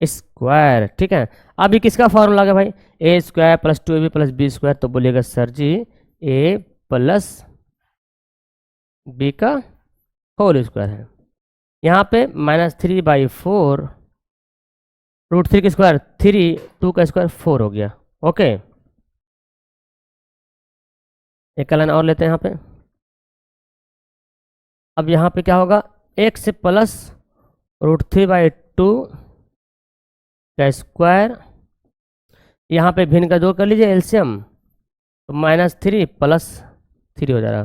स्क्वायर। ठीक है, अब ये किसका फॉर्मूला आ गया भाई, a square plus 2ab plus b square. तो बोलिएगा sir ji a plus b का होल स्क्वायर है। यहाँ पे -3/4 √3 का स्क्वायर 3, 2 का स्क्वायर 4 हो गया। ओके, एक लाइन और लेते हैं यहाँ पे। अब यहाँ पे क्या होगा, x प्लस √3/2 का स्क्वायर, यहाँ पे भिन्न का 2 कर लीजिए एलसीएम, तो -3 प्लस 3 हो जाएगा।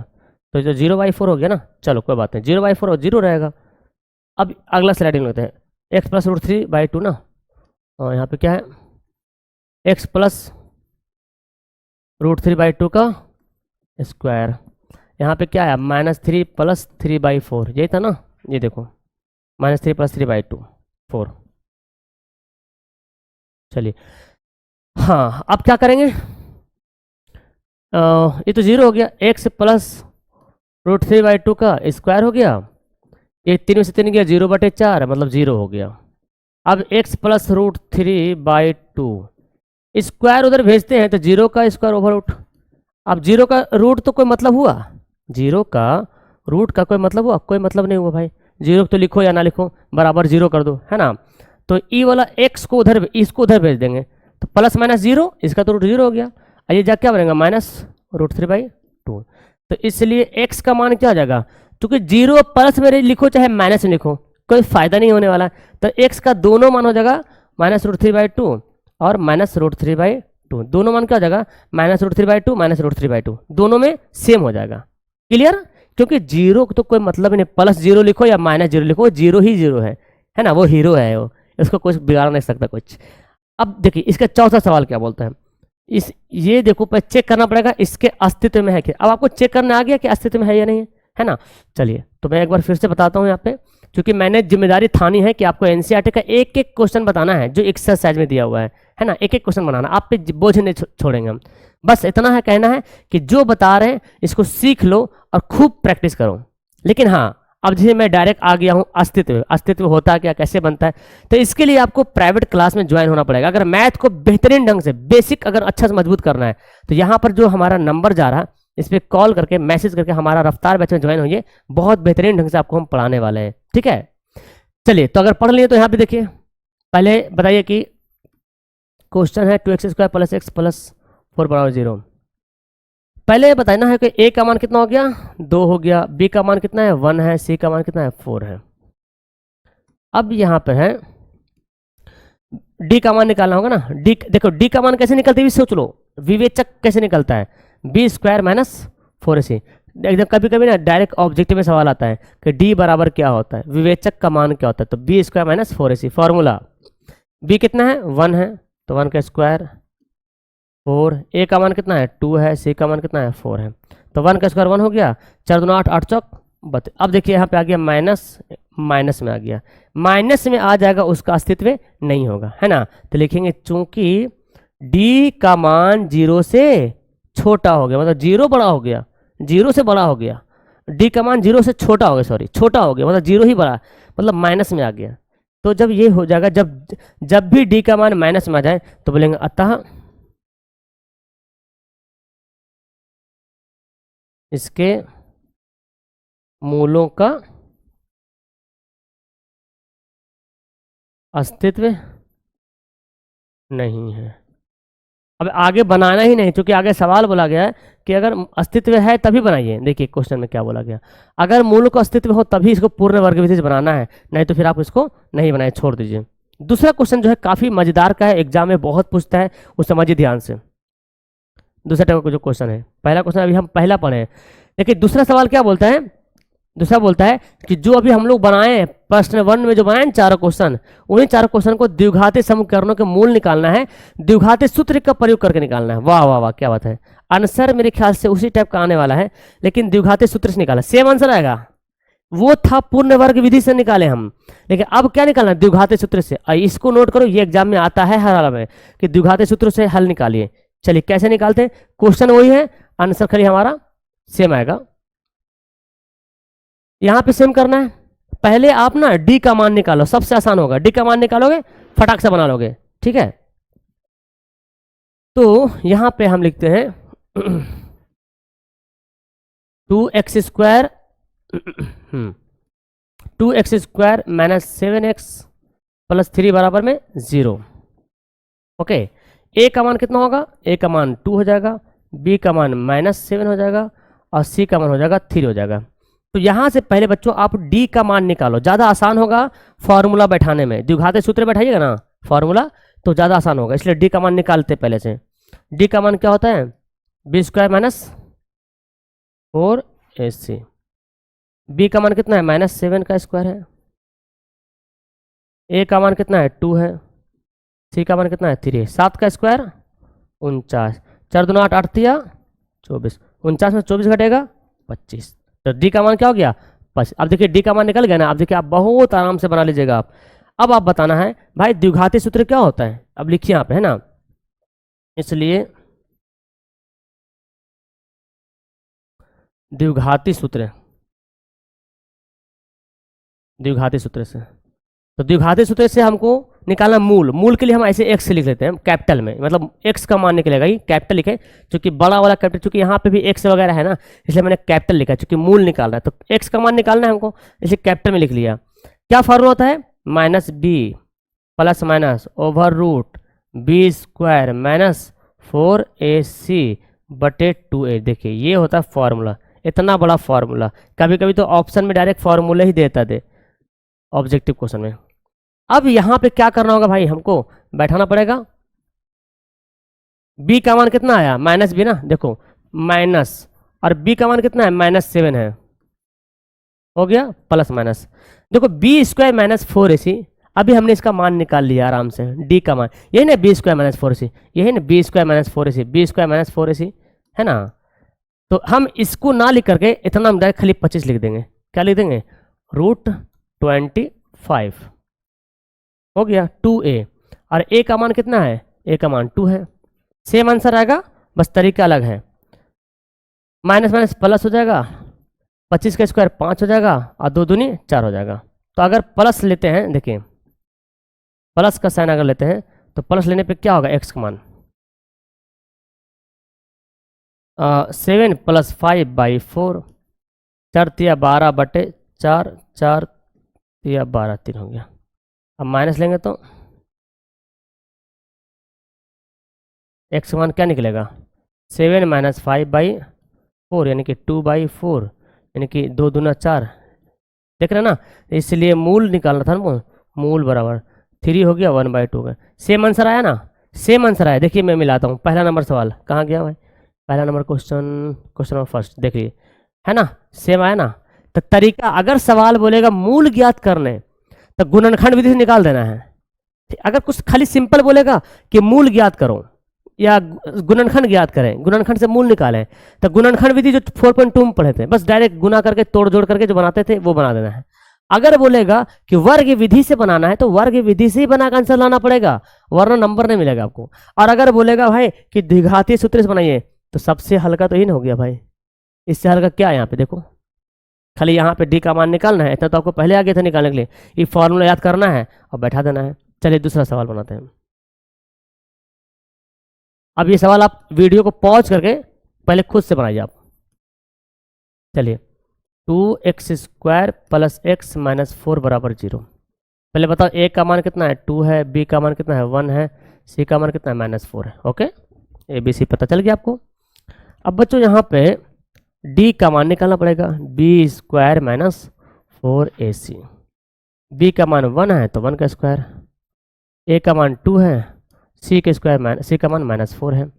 तो जो 0/4 हो गया ना, चलो कोई बात नहीं, 0/4 और 0 रहेगा। अब अगला स्लाइडिंग लेते हैं, x प्लस √3/2 ना, और यहाँ पे क्या है, x प्लस √3/2 का स्क्वायर। यहाँ पे क्या है, -3 प्लस 3/4, यही था ना, ये देखो -3 प्लस 3/2 4। चलिए हाँ, अब क्या करेंगे, ये तो 0 हो गया, x प्लस √3/2 का स्क्वायर हो गया, ये 3 में से 3 गया, 0/4 मतलब 0 हो गया। अब x प्लस √3/2 स्क्वायर उधर भेजते हैं तो 0 का स्क्वायर ओवर रूट। अब 0 का रूट तो कोई मतलब हुआ, 0 का रूट का कोई मतलब हुआ, कोई मतलब नहीं हुआ भाई। 0 तो लिखो या ना लिखो, बराबर 0 कर दो, है ना। तो ई वाला x को उधर, इसको उधर भेज देंगे, तो प्लस माइनस 0, इसका तो रूट 0 हो गया। ये जा क्या बनेगा, -√3/2। तो इसलिए x का मान क्या हो जाएगा, क्योंकि 0 प्लस में लिखो चाहे माइनस में लिखो, कोई फायदा नहीं होने वाला। तो x का दोनों मान हो जाएगा -√3/2 और -√3/2, दोनों मान क्या हो जाएगा, -√3/2 -√3/2, दोनों में सेम हो जाएगा। क्लियर, क्योंकि 0 तो कोई मतलब नहीं, प्लस 0 लिखो या -0 लिखो, 0 ही 0 है ना, वो हीरो है, वो इसको कुछ बिगाड़ नहीं सकता कुछ। अब देखिए इसका चौथा सवाल क्या बोलता है, ये देखो पर चेक करना पड़ेगा इसके अस्तित्व में है कि, अब आपको चेक करना आ गया कि अस्तित्व में है या नहीं है ना। चलिए तो मैं एक बार फिर से बताता हूँ यहाँ पे, क्योंकि मैंने जिम्मेदारी ठानी है कि आपको एनसीईआरटी का एक एक क्वेश्चन बताना है जो एक्सरसाइज में दिया हुआ है ना, एक एक क्वेश्चन बनाना, आप पे बोझ नहीं छोड़ेंगे हम। बस इतना है, कहना है कि जो बता रहे हैं इसको सीख लो और खूब प्रैक्टिस करो। लेकिन हाँ, अब जैसे मैं डायरेक्ट आ गया हूँ अस्तित्व होता क्या, कैसे बनता है, तो इसके लिए आपको प्राइवेट क्लास में ज्वाइन होना पड़ेगा। अगर मैथ को बेहतरीन ढंग से बेसिक अगर अच्छा से मजबूत करना है, तो यहाँ पर जो हमारा नंबर जा रहा है इस पर कॉल करके मैसेज करके हमारा रफ्तार बैच में ज्वाइन होइए, बहुत बेहतरीन ढंग से आपको हम पढ़ाने वाले हैं। ठीक है, चलिए तो अगर पढ़ लिए तो यहाँ पे देखिए, पहले बताइए कि क्वेश्चन है 2x² प्लस x प्लस 4 बराबर 0। पहले बताना है कि a का मान कितना हो गया, 2 हो गया, b का मान कितना है, 1 है, c का मान कितना है, 4 है। अब यहाँ पे है d का मान निकालना होगा ना, d देखो d का मान कैसे निकलते हैं सोच लो, विवेचक कैसे निकलता है, b² माइनस 4ac। एकदम कभी कभी ना डायरेक्ट ऑब्जेक्टिव में सवाल आता है कि d बराबर क्या होता है, विवेचक का मान क्या होता है, तो b² minus 4ac। Formula b कितना है, 1 है, तो 1 का स्क्वायर 4, a का मान कितना है, 2 है, c का मान कितना है, 4 है, तो 1 का स्क्वायर 1 हो गया, 4 दूना 8, 8 चौक 32। अब देखिए यहाँ पे आ गया माइनस में आ गया, माइनस में आ जाएगा उसका अस्तित्व नहीं होगा, है ना। तो लिखेंगे चूंकि d का मान 0 से छोटा हो गया, मतलब 0 बड़ा हो गया, 0 से बड़ा हो गया, d का मान 0 से छोटा हो गया, सॉरी छोटा हो गया, मतलब 0 ही बड़ा, मतलब माइनस में आ गया। तो जब ये हो जाएगा, जब भी d का मान माइनस में आ जाए तो बोलेंगे अतः इसके मूलों का अस्तित्व नहीं है। अब आगे बनाना ही नहीं, क्योंकि आगे सवाल बोला गया है कि अगर अस्तित्व है तभी बनाइए। देखिए क्वेश्चन में क्या बोला गया, अगर मूल का अस्तित्व हो तभी इसको पूर्ण वर्ग विधि से बनाना है, नहीं तो फिर आप इसको नहीं बनाए, छोड़ दीजिए। दूसरा क्वेश्चन जो है काफी मजेदार का है, एग्जाम में बहुत पूछता है, उस समझिए ध्यान से। दूसरा टाइप का जो क्वेश्चन है, पहला क्वेश्चन अभी हम पहला पढ़े हैं, लेकिन दूसरा सवाल क्या बोलता है, दूसरा बोलता है कि जो अभी हम लोग बनाए प्रश्न 1 में जो बनाए चारों क्वेश्चन, उन्हीं चारों क्वेश्चन को द्विघाती समीकरणों के मूल निकालना है, द्विघाती सूत्र का प्रयोग करके निकालना है। वाह वाह वाह, क्या बात है। आंसर मेरे ख्याल से उसी टाइप का आने वाला है, लेकिन द्विघाती सूत्र से निकाला, सेम आंसर आएगा। वो था पूर्ण वर्ग विधि से निकाले हम, लेकिन अब क्या निकालना, द्विघाती सूत्र से। इसको नोट करो, ये एग्जाम में आता है हर हाल में कि द्विघाती सूत्र से हल निकालिए। चलिए कैसे निकालते हैं, क्वेश्चन वही है, आंसर खाली हमारा सेम आएगा। यहां पे सेम करना है, पहले आप ना डी का मान निकालो, सबसे आसान होगा। डी का मान निकालोगे फटाक से बना लोगे, ठीक है। तो यहां पे हम लिखते हैं 2x² 2x² minus 7x plus 3 बराबर में 0। ओके, ए का मान कितना होगा? ए का मान 2 हो जाएगा, बी का मान -7 हो जाएगा और सी का मान हो जाएगा 3 हो जाएगा। तो यहां से पहले बच्चों आप डी का मान निकालो, ज़्यादा आसान होगा फॉर्मूला बैठाने में। द्विघाती सूत्र बैठाइएगा ना फॉर्मूला तो ज़्यादा आसान होगा, इसलिए डी का मान निकालते पहले से। डी का मान क्या होता है? b² minus 4ac। बी का मान कितना है? -7 का स्क्वायर है। ए का मान कितना है? 2 है। सी का मान कितना है? 3 है। 7 का स्क्वायर 49, 4 दूना 8, 8 तिया 24, 49 में 24 घटेगा 25। तो डी का मान क्या हो गया? 25। अब देखिए डी का मान निकल गया ना। अब देखिए आप बहुत आराम से बना लीजिएगा आप। अब आप बताना है भाई द्विघाती सूत्र क्या होता है, अब लिखिए यहाँ पे, है ना। इसलिए द्विघाती सूत्र, द्विघाती सूत्र से, तो द्विघाती सूत्र से हमको निकालना मूल। मूल के लिए हम ऐसे x लिख लेते हैं कैपिटल में, मतलब x का मान निकलेगा, ये कैपिटल लिखे क्योंकि बड़ा वाला कैपिटल, चूंकि यहाँ पे भी x वगैरह है ना इसलिए मैंने कैपिटल लिखा, क्योंकि मूल निकालना है तो x का मान निकालना है हमको, इसलिए कैपिटल में लिख लिया। क्या फॉर्मूला होता है? -b plus minus over root b² minus 4ac बटे 2a। देखिए ये होता है फॉर्मूला, इतना बड़ा फॉर्मूला। कभी कभी तो ऑप्शन में डायरेक्ट फॉर्मूला ही देता दे ऑब्जेक्टिव क्वेश्चन में। अब यहां पे क्या करना होगा भाई, हमको बैठाना पड़ेगा। b का मान कितना आया? -b ना, देखो माइनस, और b का मान कितना है? -7 है, हो गया प्लस माइनस। देखो b² माइनस 4ac, अभी हमने इसका मान निकाल लिया आराम से, d का मान यही ना, b² माइनस 4ac, यही ना b² minus 4ac, b² minus 4ac है ना। तो हम इसको ना लिख करके इतना हम डायरेक्ट खाली 25 लिख देंगे। क्या लिख देंगे? √25 हो गया 2a। और a का मान कितना है? a का मान 2 है। सेम आंसर आएगा, बस तरीका अलग है। माइनस माइनस प्लस हो जाएगा, 25 का स्क्वायर 5 हो जाएगा और 2 दूनी 4 हो जाएगा। तो अगर प्लस लेते हैं, देखिए प्लस का साइन अगर लेते हैं तो प्लस लेने पे क्या होगा? x का मान 7 + 5/4, 4 तिया 12 बटे 4, 4 तिया 12, 3 हो गया। अब माइनस लेंगे तो x का मान क्या निकलेगा? 7 - 5/4 यानी कि 2/4, यानी कि 2 दूना 4, देख रहे हैं ना। इसलिए मूल निकालना था हमको, मूल बराबर 3 हो गया 1/2 हो गया। सेम आंसर आया ना, सेम आंसर आया। देखिए मैं मिलाता हूँ, पहला नंबर सवाल कहाँ गया भाई? पहला नंबर क्वेश्चन नंबर फर्स्ट, देखिए है ना, सेम आया ना। तो तरीका, अगर सवाल बोलेगा मूल ज्ञात करने तो गुणनखंड विधि से निकाल देना है। अगर कुछ खाली सिंपल बोलेगा कि मूल ज्ञात करो या गुणनखंड ज्ञात करें, गुणनखंड से मूल निकालें, तो गुणनखंड विधि जो 4.2 में पढ़े थे बस डायरेक्ट गुना करके तोड़ जोड़ करके जो बनाते थे वो बना देना है। अगर बोलेगा कि वर्ग विधि से बनाना है तो वर्ग विधि से ही बना कर आंसर लाना पड़ेगा, वरना नंबर नहीं मिलेगा आपको। और अगर बोलेगा भाई कि द्विघातीय सूत्र से बनाइए तो सबसे हल्का तो ही ना हो गया भाई, इससे हल्का क्या है? यहाँ पे देखो, खाली यहाँ पे डी का मान निकालना है, इतना तो आपको पहले आ गया था निकालने के लिए। ये फॉर्मूला याद करना है और बैठा देना है। चलिए दूसरा सवाल बनाते हैं। अब ये सवाल आप वीडियो को पॉज करके पहले खुद से बनाइए आप। चलिए 2x² + x - 4 = 0। पहले बताओ a का मान कितना है? 2 है, b का मान कितना है? 1 है, c का मान कितना है? -4 है। ओके, ABC पता चल गया आपको। अब बच्चों यहाँ पे d का मान निकालना पड़ेगा, b² - 4ac। b का मान 1 है तो 1 का स्क्वायर, a का मान 2 है, c का मान -4 है।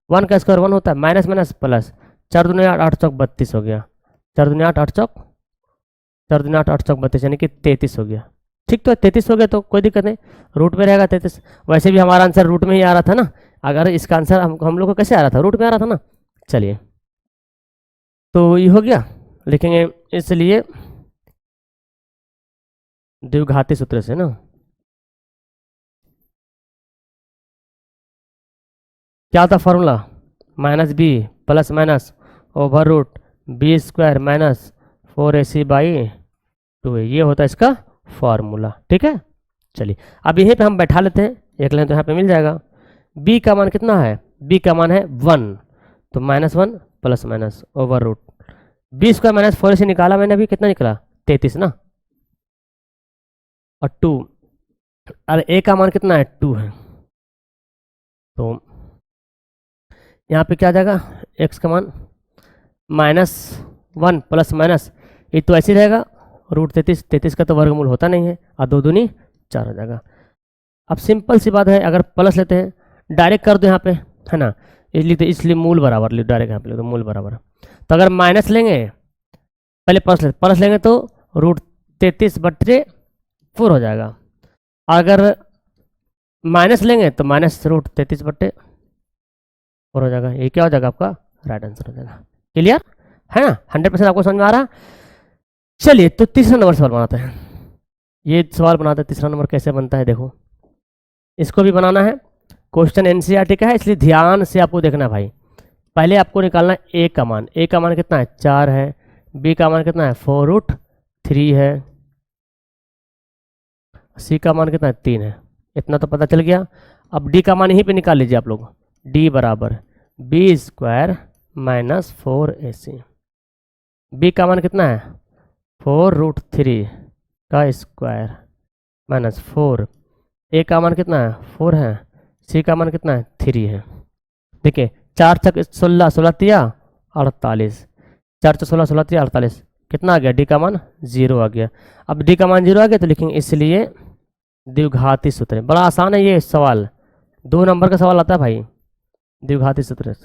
1 का स्क्वायर 1 होता है, माइनस माइनस प्लस, 4 दूनी 8, 8 चौक 32 हो गया, 4 दूनी 8, 8 चौक 4 दूनी 8, 8 चौक 32 यानी कि 33 हो गया। ठीक, तो 33 हो गया तो कोई दिक्कत नहीं, रूट में रहेगा 33। वैसे भी हमारा आंसर रूट में ही आ रहा था ना, अगर इसका आंसर हम लोग को कैसे आ रहा था? रूट में आ रहा था ना। चलिए तो ये हो गया, लिखेंगे इसलिए द्विघाती सूत्र से ना क्या होता formula? -b plus minus over root b² - 4ac 2a, ये होता है इसका फॉर्मूला। ठीक है, चलिए अब यहीं पे हम बैठा लेते हैं, एक लें तो यहाँ पे मिल जाएगा। b का मान कितना है, b का मान है 1, तो -1 plus minus over root B square minus 4 से निकाला मैंने, अभी कितना निकला 33 ना, और 2, और a का मान कितना है 2 है, तो यहाँ पे क्या आ जाएगा, x का मान -1 प्लस माइनस, ये तो ऐसे ही रहेगा, रूट 33 का तो वर्गमूल होता नहीं है, और 2 दूनी 4 हो जाएगा। अब सिंपल सी बात है, अगर प्लस लेते हैं डायरेक्ट कर दो यहाँ पे, है ना, इसलिए मूल बराबर ले, डायरेक्ट यहाँ पे ले दो मूल बराबर। तो अगर माइनस लेंगे, पहले प्लस लेंगे तो रूट 33/4 हो जाएगा, अगर माइनस लेंगे तो माइनस रूट 33/4 हो जाएगा। ये क्या हो जाएगा, आपका राइट आंसर हो जाएगा। क्लियर है ना, 100% आपको समझ में आ रहा है। चलिए तो तीसरा नंबर सवाल बनाते हैं। ये सवाल बनाते हैं, तीसरा नंबर कैसे बनता है देखो, इसको भी बनाना है, क्वेश्चन एनसीईआरटी का है, इसलिए ध्यान से आपको देखना है भाई। पहले आपको निकालना है ए का मान, ए का मान कितना है 4 है, बी का मान कितना है 4√3 है, सी का मान कितना है 3 है, इतना तो पता चल गया। अब डी का मान यहीं पे निकाल लीजिए आप लोग, डी बराबर b² माइनस 4ac, बी का मान कितना है 4√3 का स्क्वायर माइनस 4, ए का मान कितना है 4 है, सी का मान कितना है 3 है। देखिए 4 तक 16, 16 तिया 48, 4 से 16, 16 तिया 48, कितना आ गया, डी का मान 0 आ गया। अब डी का मान 0 आ गया तो लिखेंगे इसलिए द्विघाती सूत्र। बड़ा आसान है ये सवाल, 2 नंबर का सवाल आता है भाई, द्विघाती सूत्र।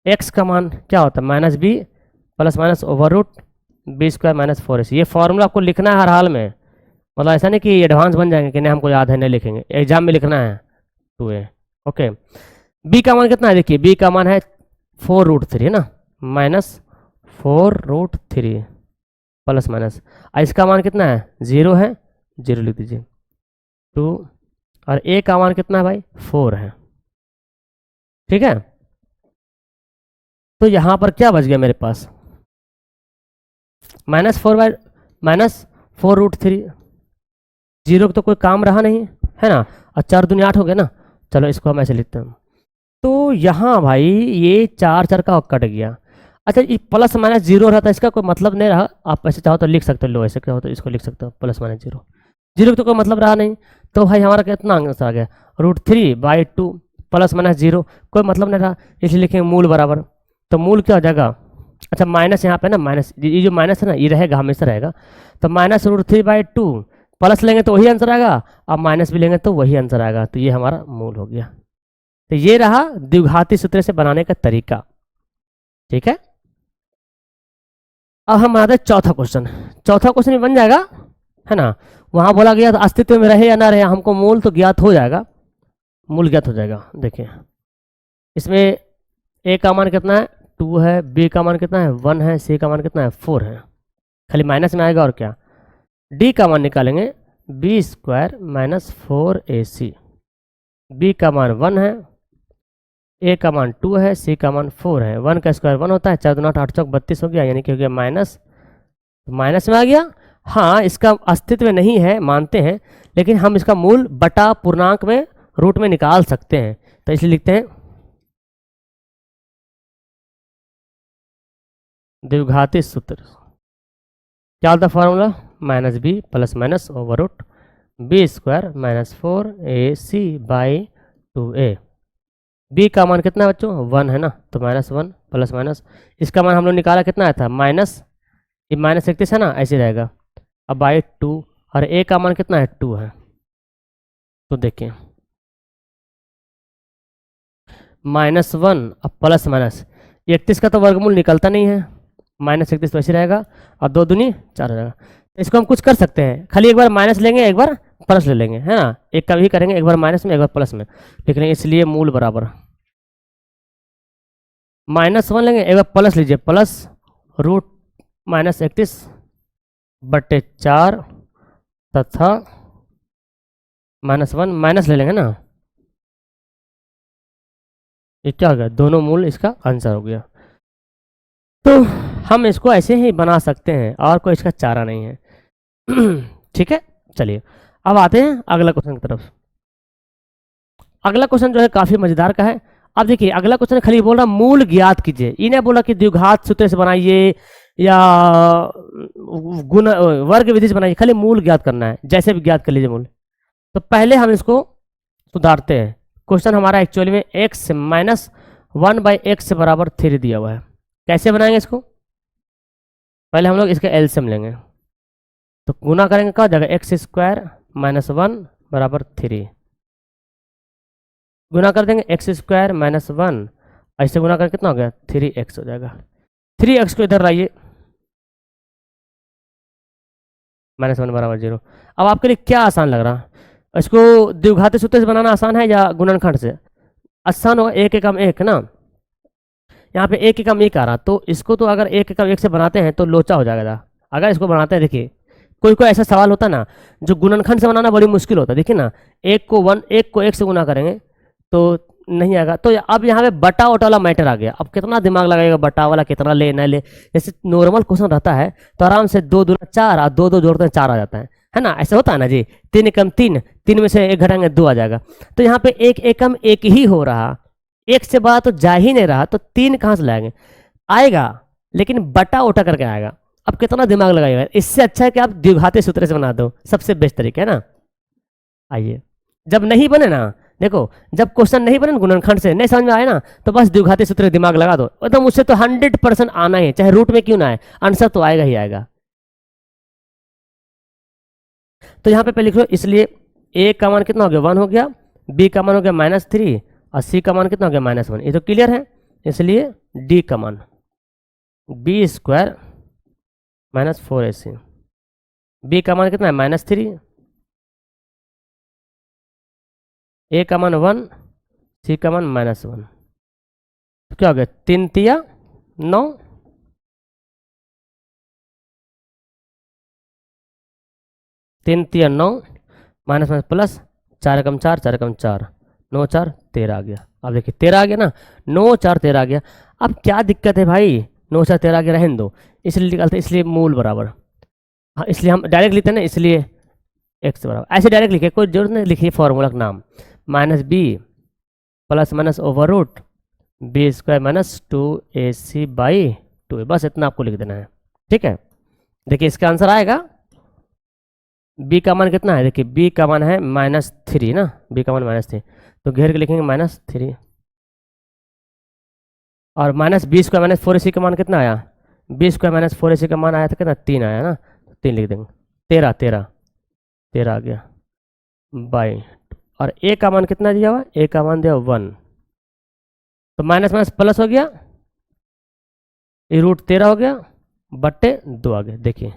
एक्स का मान क्या होता है -b plus minus over root b² minus 4ac, ये फॉर्मूला आपको लिखना है हर हाल में, मतलब ऐसा नहीं कि एडवांस बन जाएंगे कि नहीं हमको याद है नहीं लिखेंगे, एग्जाम में लिखना है 2a। ओके, b का मान कितना है, देखिए b का मान है 4√3 है ना, माइनस 4√3 प्लस माइनस, इसका मान कितना है 0 है, 0 लिख दीजिए 2, और a का मान कितना है भाई 4 है। ठीक है, तो यहां पर क्या बच गया मेरे पास, -4/-4√3, 0 तो कोई काम रहा नहीं है ना, और 4 दूनी 8 हो गया ना, चलो इसको हम ऐसे लिखते हैं। तो यहाँ भाई ये 4 का कट गया। अच्छा, ये प्लस माइनस 0 रहा था, इसका कोई मतलब नहीं रहा, आप ऐसे चाहो तो लिख सकते हो, लो ऐसे क्या हो तो इसको लिख सकते हो +-0, 0 तो कोई मतलब रहा नहीं, तो भाई हमारा कितना आंसर आ गया √3/2 +-0, कोई मतलब नहीं रहा, इसलिए लिखेंगे मूल बराबर। तो मूल क्या हो जाएगा, अच्छा माइनस यहाँ पे ना, माइनस ये जो माइनस है ना ये रहेगा, हमेशा रहेगा, तो -√3/2 प्लस लेंगे तो वही आंसर आएगा, अब माइनस भी लेंगे तो वही आंसर आएगा, तो ये हमारा मूल हो गया। तो ये रहा द्विघाती सूत्र से बनाने का तरीका। ठीक है, अब हम बनाते हैं चौथा क्वेश्चन। चौथा क्वेश्चन भी बन जाएगा, है ना, वहां बोला गया अस्तित्व में रहे या ना रहे, हमको मूल तो ज्ञात हो जाएगा, मूल ज्ञात हो जाएगा। देखिए इसमें ए का मान कितना है 2 है, बी का मान कितना है 1 है, सी का मान कितना है 4 है, खाली माइनस में आएगा और क्या। डी का मान निकालेंगे b² माइनस 4ac, बी का मान 1 है, ए का मान 2 है, सी का मान 4 है, 1 का स्क्वायर 1 होता है, 4 दूना 8 चौक 32 हो गया, यानी कि हो गया माइनस, माइनस में आ गया। हाँ इसका अस्तित्व नहीं है मानते हैं, लेकिन हम इसका मूल बटा पूर्णांक में रूट में निकाल सकते हैं, तो इसलिए लिखते हैं द्विघाती सूत्र। क्या होता है formula, -b plus minus over root b² minus 4ac/2a। b का मान कितना है बच्चों 1 है ना, तो -1 प्लस माइनस, इसका मान हम लोग निकाला कितना आया था माइनस, ये -31 है ना, ऐसे रहेगा, अब /2, और a का मान कितना है 2 है, तो देखिए -1 अब प्लस माइनस, 31 का तो वर्गमूल निकलता नहीं है, -31 तो ऐसे रहेगा, और 2 दूनी 4 हो जाएगा। तो इसको हम कुछ कर सकते हैं, खाली एक बार माइनस लेंगे एक बार प्लस ले लेंगे, है ना, एक का भी करेंगे, एक बार माइनस में एक बार प्लस में लिख लेंगे, इसलिए मूल बराबर -1 लेंगे एक बार प्लस लीजिए, प्लस √-31/4 तथा -1 माइनस ले लेंगे ना, ये क्या हो गया, दोनों मूल इसका आंसर हो गया। तो हम इसको ऐसे ही बना सकते हैं और कोई इसका चारा नहीं है। ठीक है, चलिए अब आते हैं अगला क्वेश्चन की तरफ। अगला क्वेश्चन जो है काफी मजेदार का है। अब देखिए अगला क्वेश्चन खाली बोल रहा मूल ज्ञात कीजिए, इन्हें बोला कि द्विघात सूत्र से बनाइए या गुण वर्ग विधि से बनाइए, खाली मूल ज्ञात करना है, जैसे भी ज्ञात कर लीजिए मूल। तो पहले हम इसको सुधारते हैं। क्वेश्चन हमारा एक्चुअली में x माइनस 1/x से बराबर 3 दिया हुआ है। कैसे बनाएंगे इसको? पहले हम लोग इसका एलसीएम लेंगे, तो गुना करेंगे, क्या हो जाएगा, एक्स स्क्वायर माइनस 1 बराबर 3। गुना कर देंगे एक्स स्क्वायर माइनस 1, ऐसे गुना कर कितना हो गया, 3x हो जाएगा। 3x को इधर लाइए, -1 बराबर 0। अब आपके लिए क्या आसान लग रहा है? इसको द्विघाती सूत्र से बनाना आसान है या गुणनखंड से? आसान होगा, एक एकम एक ना, यहाँ पे एक एकम एक आ रहा, तो इसको तो अगर एक एकम एक से बनाते हैं तो लोचा हो जाएगा। अगर इसको बनाते हैं, देखिए कोई कोई ऐसा सवाल होता ना जो गुणनखंड से बनाना बड़ी मुश्किल होता है। देखिए ना, एक को एक से गुना करेंगे तो नहीं आएगा। तो अब यहाँ पे बटा वटा वाला मैटर आ गया। अब कितना दिमाग लगाएगा, बटा वाला कितना ले न ले। जैसे नॉर्मल क्वेश्चन रहता है तो आराम से 2 दूना 4 और 2 2 जोड़ते हैं 4 आ जाता है ना, ऐसा होता है ना जी। 3 एकम 3, 3 में से 1 घटाएंगे 2 आ जाएगा। तो यहाँ पे एक एकम एक ही हो रहा, एक से बड़ा तो जा ही नहीं रहा, तो 3 कहाँ से लाएंगे, आएगा लेकिन बटा उठा करके आएगा। अब कितना दिमाग लगाएगा, इससे अच्छा है कि आप द्विघाती सूत्र से बना दो, सबसे बेस्ट तरीका है ना। आइए, जब नहीं बने ना, देखो जब क्वेश्चन नहीं बने गुणनखंड से नहीं समझ में आए ना, तो बस द्विघाती सूत्र दिमाग लगा दो, एकदम उससे तो 100% आना ही है, चाहे रूट में क्यों ना आए, आंसर तो आएगा ही आएगा। तो यहाँ पे लिख लो, इसलिए ए का मान कितना हो गया, 1 हो गया, बी का मान हो गया -3 और सी का मान कितना हो गया, -1। ये तो क्लियर है। इसलिए डी का मान बी स्क्वायर -4ac, बी का मान कितना है, -3, ए का मान 1, सी का मान -1। तो क्या हो गया, 3 तिया 9, 3 तिया 9, माइनस माइनस प्लस, 4 एकम 4, 4 एकम 4, 9 4 13 आ गया। अब देखिए 13 आ गया ना, 9 4 13 आ गया। अब क्या दिक्कत है भाई, 9 4 13 आ गया, रहने दो, इसलिए निकालते, इसलिए मूल बराबर। हाँ, इसलिए हम डायरेक्ट लिखते हैं ना, इसलिए एक्स बराबर, ऐसे डायरेक्ट लिखे, कोई जरूरत नहीं लिखिए फॉर्मूला का नाम, -b plus minus over root B square -2ac/2, बस इतना आपको लिख देना है। ठीक है, देखिए इसका आंसर आएगा, बी का मान कितना है, देखिए बी का मान है -3 ना, बी का मान -3, तो घेर के लिखेंगे -3, और -b² -4ac का मान कितना आया, b² -4ac का मान आया था कितना, 3 आया ना, 3 लिख देंगे, 13 13 13 आ गया बाई। और ए का मान कितना दिया हुआ, ए का मान दिया 1, तो माइनस माइनस प्लस हो गया, ये √13 हो गया, बट्टे 2 आ गया। देखिए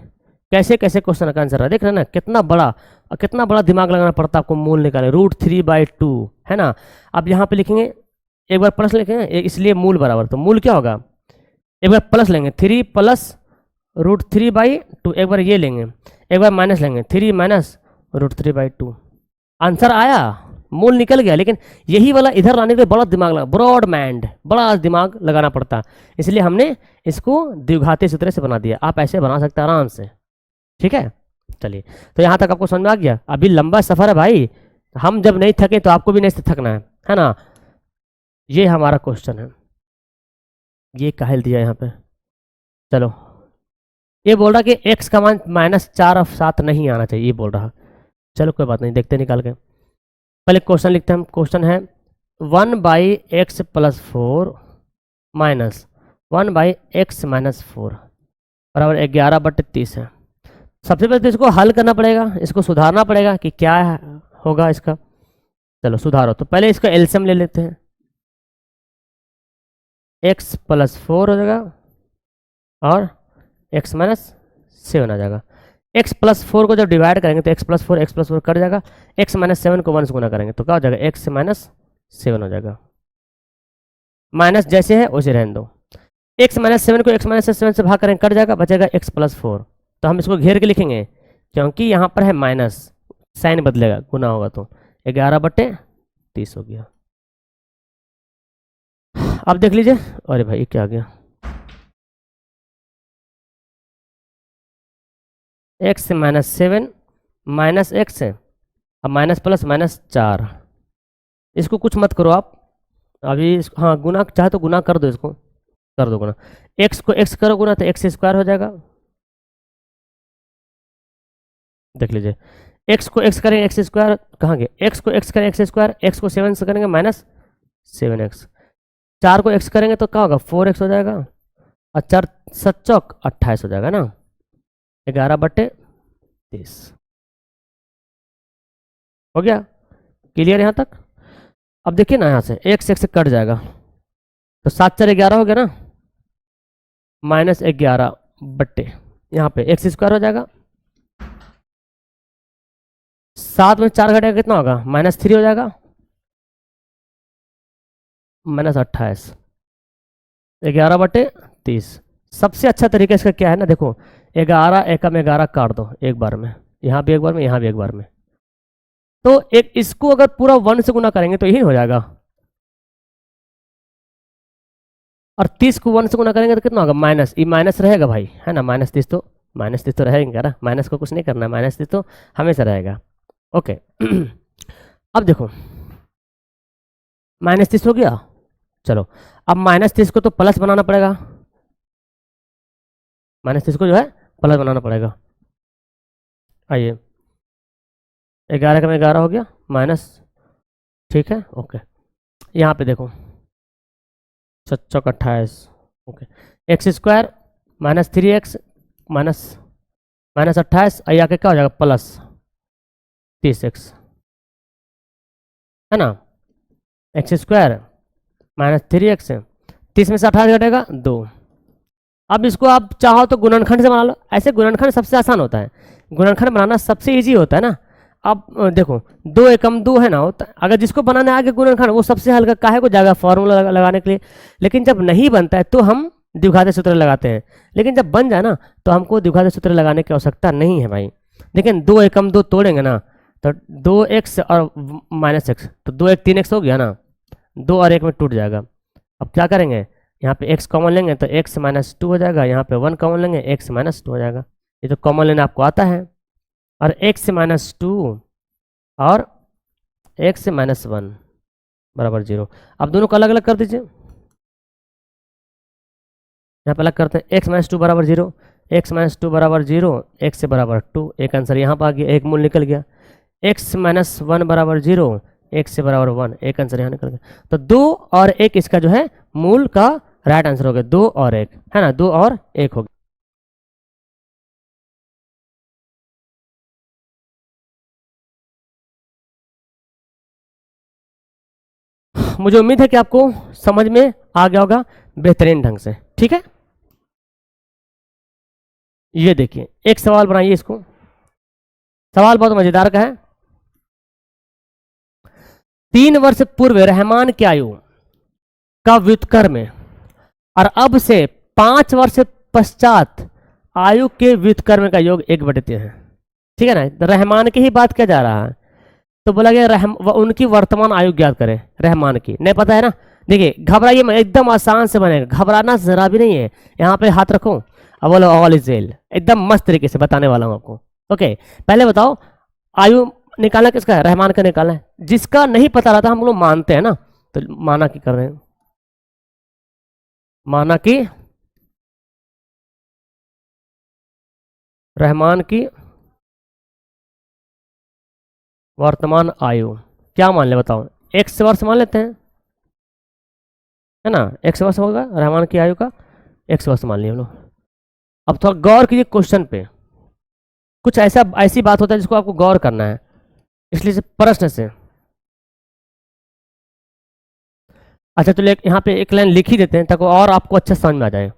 कैसे कैसे क्वेश्चन का आंसर है, देख रहे हैं ना, कितना बड़ा दिमाग लगाना पड़ता है आपको मूल निकाले, √3/2 है ना। अब यहाँ पे लिखेंगे, एक बार प्लस लिखेंगे, इसलिए मूल बराबर, तो मूल क्या होगा, एक बार प्लस लेंगे 3 प्लस √3/2, एक बार ये लेंगे, एक बार माइनस लेंगे 3 माइनस √3/2, आंसर आया, मूल निकल गया। लेकिन यही वाला इधर लाने के लिए बड़ा दिमाग लगा, ब्रॉड माइंड, बड़ा दिमाग लगाना पड़ता, इसलिए हमने इसको द्विघाती सूत्र से बना दिया। आप ऐसे बना सकते हैं आराम से, ठीक है। चलिए, तो यहाँ तक आपको समझ में आ गया। अभी लंबा सफर है भाई, हम जब नहीं थके तो आपको भी नहीं थकना है ना। ये हमारा क्वेश्चन है, ये कहल दिया यहाँ पे। चलो, ये बोल रहा कि x का मान -4 और 7 नहीं आना चाहिए, ये बोल रहा। चलो कोई बात नहीं, देखते निकाल के। पहले क्वेश्चन लिखते हैं हम। क्वेश्चन है 1/x + 4 माइनस 1/x - 4 बराबर 11/30 है। सबसे पहले तो इसको हल करना पड़ेगा, इसको सुधारना पड़ेगा कि क्या होगा इसका। चलो सुधारो, तो पहले इसका एलसीएम ले लेते हैं, x + 4 हो जाएगा और x - 7 आ जाएगा। x + 4 को जब डिवाइड करेंगे तो x + 4 कट जाएगा, x - 7 को 1 से गुना करेंगे तो क्या हो जाएगा, x - 7 हो जाएगा। माइनस जैसे है वैसे रहने दो, x - 7 को x - 7 से भाग करेंगे, कट जाएगा, बचेगा x + 4। तो हम इसको घेर के लिखेंगे, क्योंकि यहाँ पर है माइनस, साइन बदलेगा, गुना होगा तो 11/30 हो गया। अब देख लीजिए, अरे भाई क्या आ गया, एक्स माइनस 7 माइनस एक्स है, अब माइनस प्लस माइनस 4। इसको कुछ मत करो आप अभी हाँ गुना चाहे तो गुना कर दो, इसको कर दो गुना। एक्स को एक्स करो गुना तो एक्स स्क्वायर हो जाएगा। देख लीजिए, एक्स को एक्स करेंगे एक्स स्क्वायर कहाँ गए, एक्स को एक्स करेंगे एक्स स्क्वायर, एक्स को 7 से करेंगे माइनस 7x, 4 को एक्स करेंगे तो क्या होगा 4x हो जाएगा, और 4 7 चौक 28 हो जाएगा ना, 11/30 हो गया। क्लियर यहाँ तक। अब देखिए ना यहाँ से एक्स एक्स से कट जाएगा तो 7 4 11 हो गया ना, -11 बट्टे यहाँ पे एक्स स्क्वायर हो जाएगा। 7 में 4 घटेगा कितना होगा -3 हो जाएगा, -28, 11/30। सबसे अच्छा तरीका इसका क्या है ना, देखो 11 एकम 11 काट दो एक बार में, यहाँ भी एक बार में यहाँ भी एक बार में, तो एक इसको अगर पूरा 1 से गुना करेंगे तो यही हो जाएगा, और 30 को 1 से गुना करेंगे तो कितना होगा माइनस, ये माइनस रहेगा भाई है ना, -30 तो रहेगा ना, माइनस को कुछ नहीं करना, -30 तो हमेशा रहेगा। ओके अब देखो -30 हो गया, चलो अब -30 को तो प्लस बनाना पड़ेगा, -30 को जो है प्लस बनाना पड़ेगा। आइए 11 का 11 हो गया माइनस, ठीक है ओके। यहाँ पे देखो 7 चौक 28, okay, x square -3x minus 28, और यहाँ के क्या हो जाएगा प्लस 30x है ना, एक्स स्क्वायर -3x, 30 में से 28 घटेगा 2। अब इसको आप चाहो तो गुणनखंड से बना लो, ऐसे गुणनखंड सबसे आसान होता है, गुणनखंड बनाना सबसे इजी होता है ना। अब देखो 2 एकम 2 है ना, अगर जिसको बनाने आगे गुणनखंड वो सबसे हल्का काहे को जाएगा फॉर्मूला लगाने के लिए, लेकिन जब नहीं बनता है तो हम द्विघात सूत्र लगाते हैं, लेकिन जब बन जाए ना तो हमको द्विघात सूत्र लगाने की आवश्यकता नहीं है भाई। लेकिन 2 एकम 2 तोड़ेंगे ना तो 2x और -x, तो 2 1 3x हो गया ना, 2 और 1 में टूट जाएगा। अब क्या करेंगे, यहाँ पे x कॉमन लेंगे तो x -2 हो जाएगा, यहाँ पे 1 कॉमन लेंगे x -2 हो जाएगा, ये तो कॉमन लेना आपको आता है, और x -2 और x -1 बराबर 0। अब दोनों को अलग अलग कर दीजिए, यहाँ पे अलग करते हैं, x -2 बराबर 0, x -2 बराबर 0, x से बराबर 2, एक आंसर यहाँ पर आ गया, एक मूल निकल गया, x -1 बराबर 0, x से बराबर 1, एक आंसर यहाँ निकल गया। तो 2 और 1 इसका जो है मूल का राइट आंसर हो गया, 2 और 1 है ना, 2 और 1 हो गया। मुझे उम्मीद है कि आपको समझ में आ गया होगा बेहतरीन ढंग से, ठीक है। ये देखिए एक सवाल बनाइए, इसको सवाल बहुत मजेदार का है। 3 वर्ष पूर्व रहमान की आयु का व्युत्क्रम और अब से 5 वर्ष पश्चात आयु के व्युत्क्रम का योग 1/3 है, ठीक है ना। तो रहमान की ही बात किया जा रहा है, तो बोला गया उनकी वर्तमान आयु ज्ञात करें, रहमान की नहीं पता है ना। देखिए घबराइए मैं, एकदम आसान से बनेगा, घबराना जरा भी नहीं है। यहाँ पे हाथ रखो, अब बोलो ऑल इज वेल, एकदम मस्त तरीके से बताने वाला हूँ आपको। ओके पहले बताओ आयु निकालना किसका है, रहमान का निकालना है। जिसका नहीं पता रहता हम लोग मानते हैं ना, तो माना की कर रहे हैं, माना कि रहमान की वर्तमान आयु क्या मान ले बताओ, 1 वर्ष मान लेते हैं है ना, 1 वर्ष होगा रहमान की आयु का, 1 वर्ष मान लिया हम लोग। अब थोड़ा गौर कीजिए क्वेश्चन पे, कुछ ऐसी बात होता है जिसको आपको गौर करना है, इसलिए से प्रश्न से। अच्छा चलो यहाँ पे एक लाइन लिख ही देते हैं ताकि और आपको अच्छा समझ में आ जाए।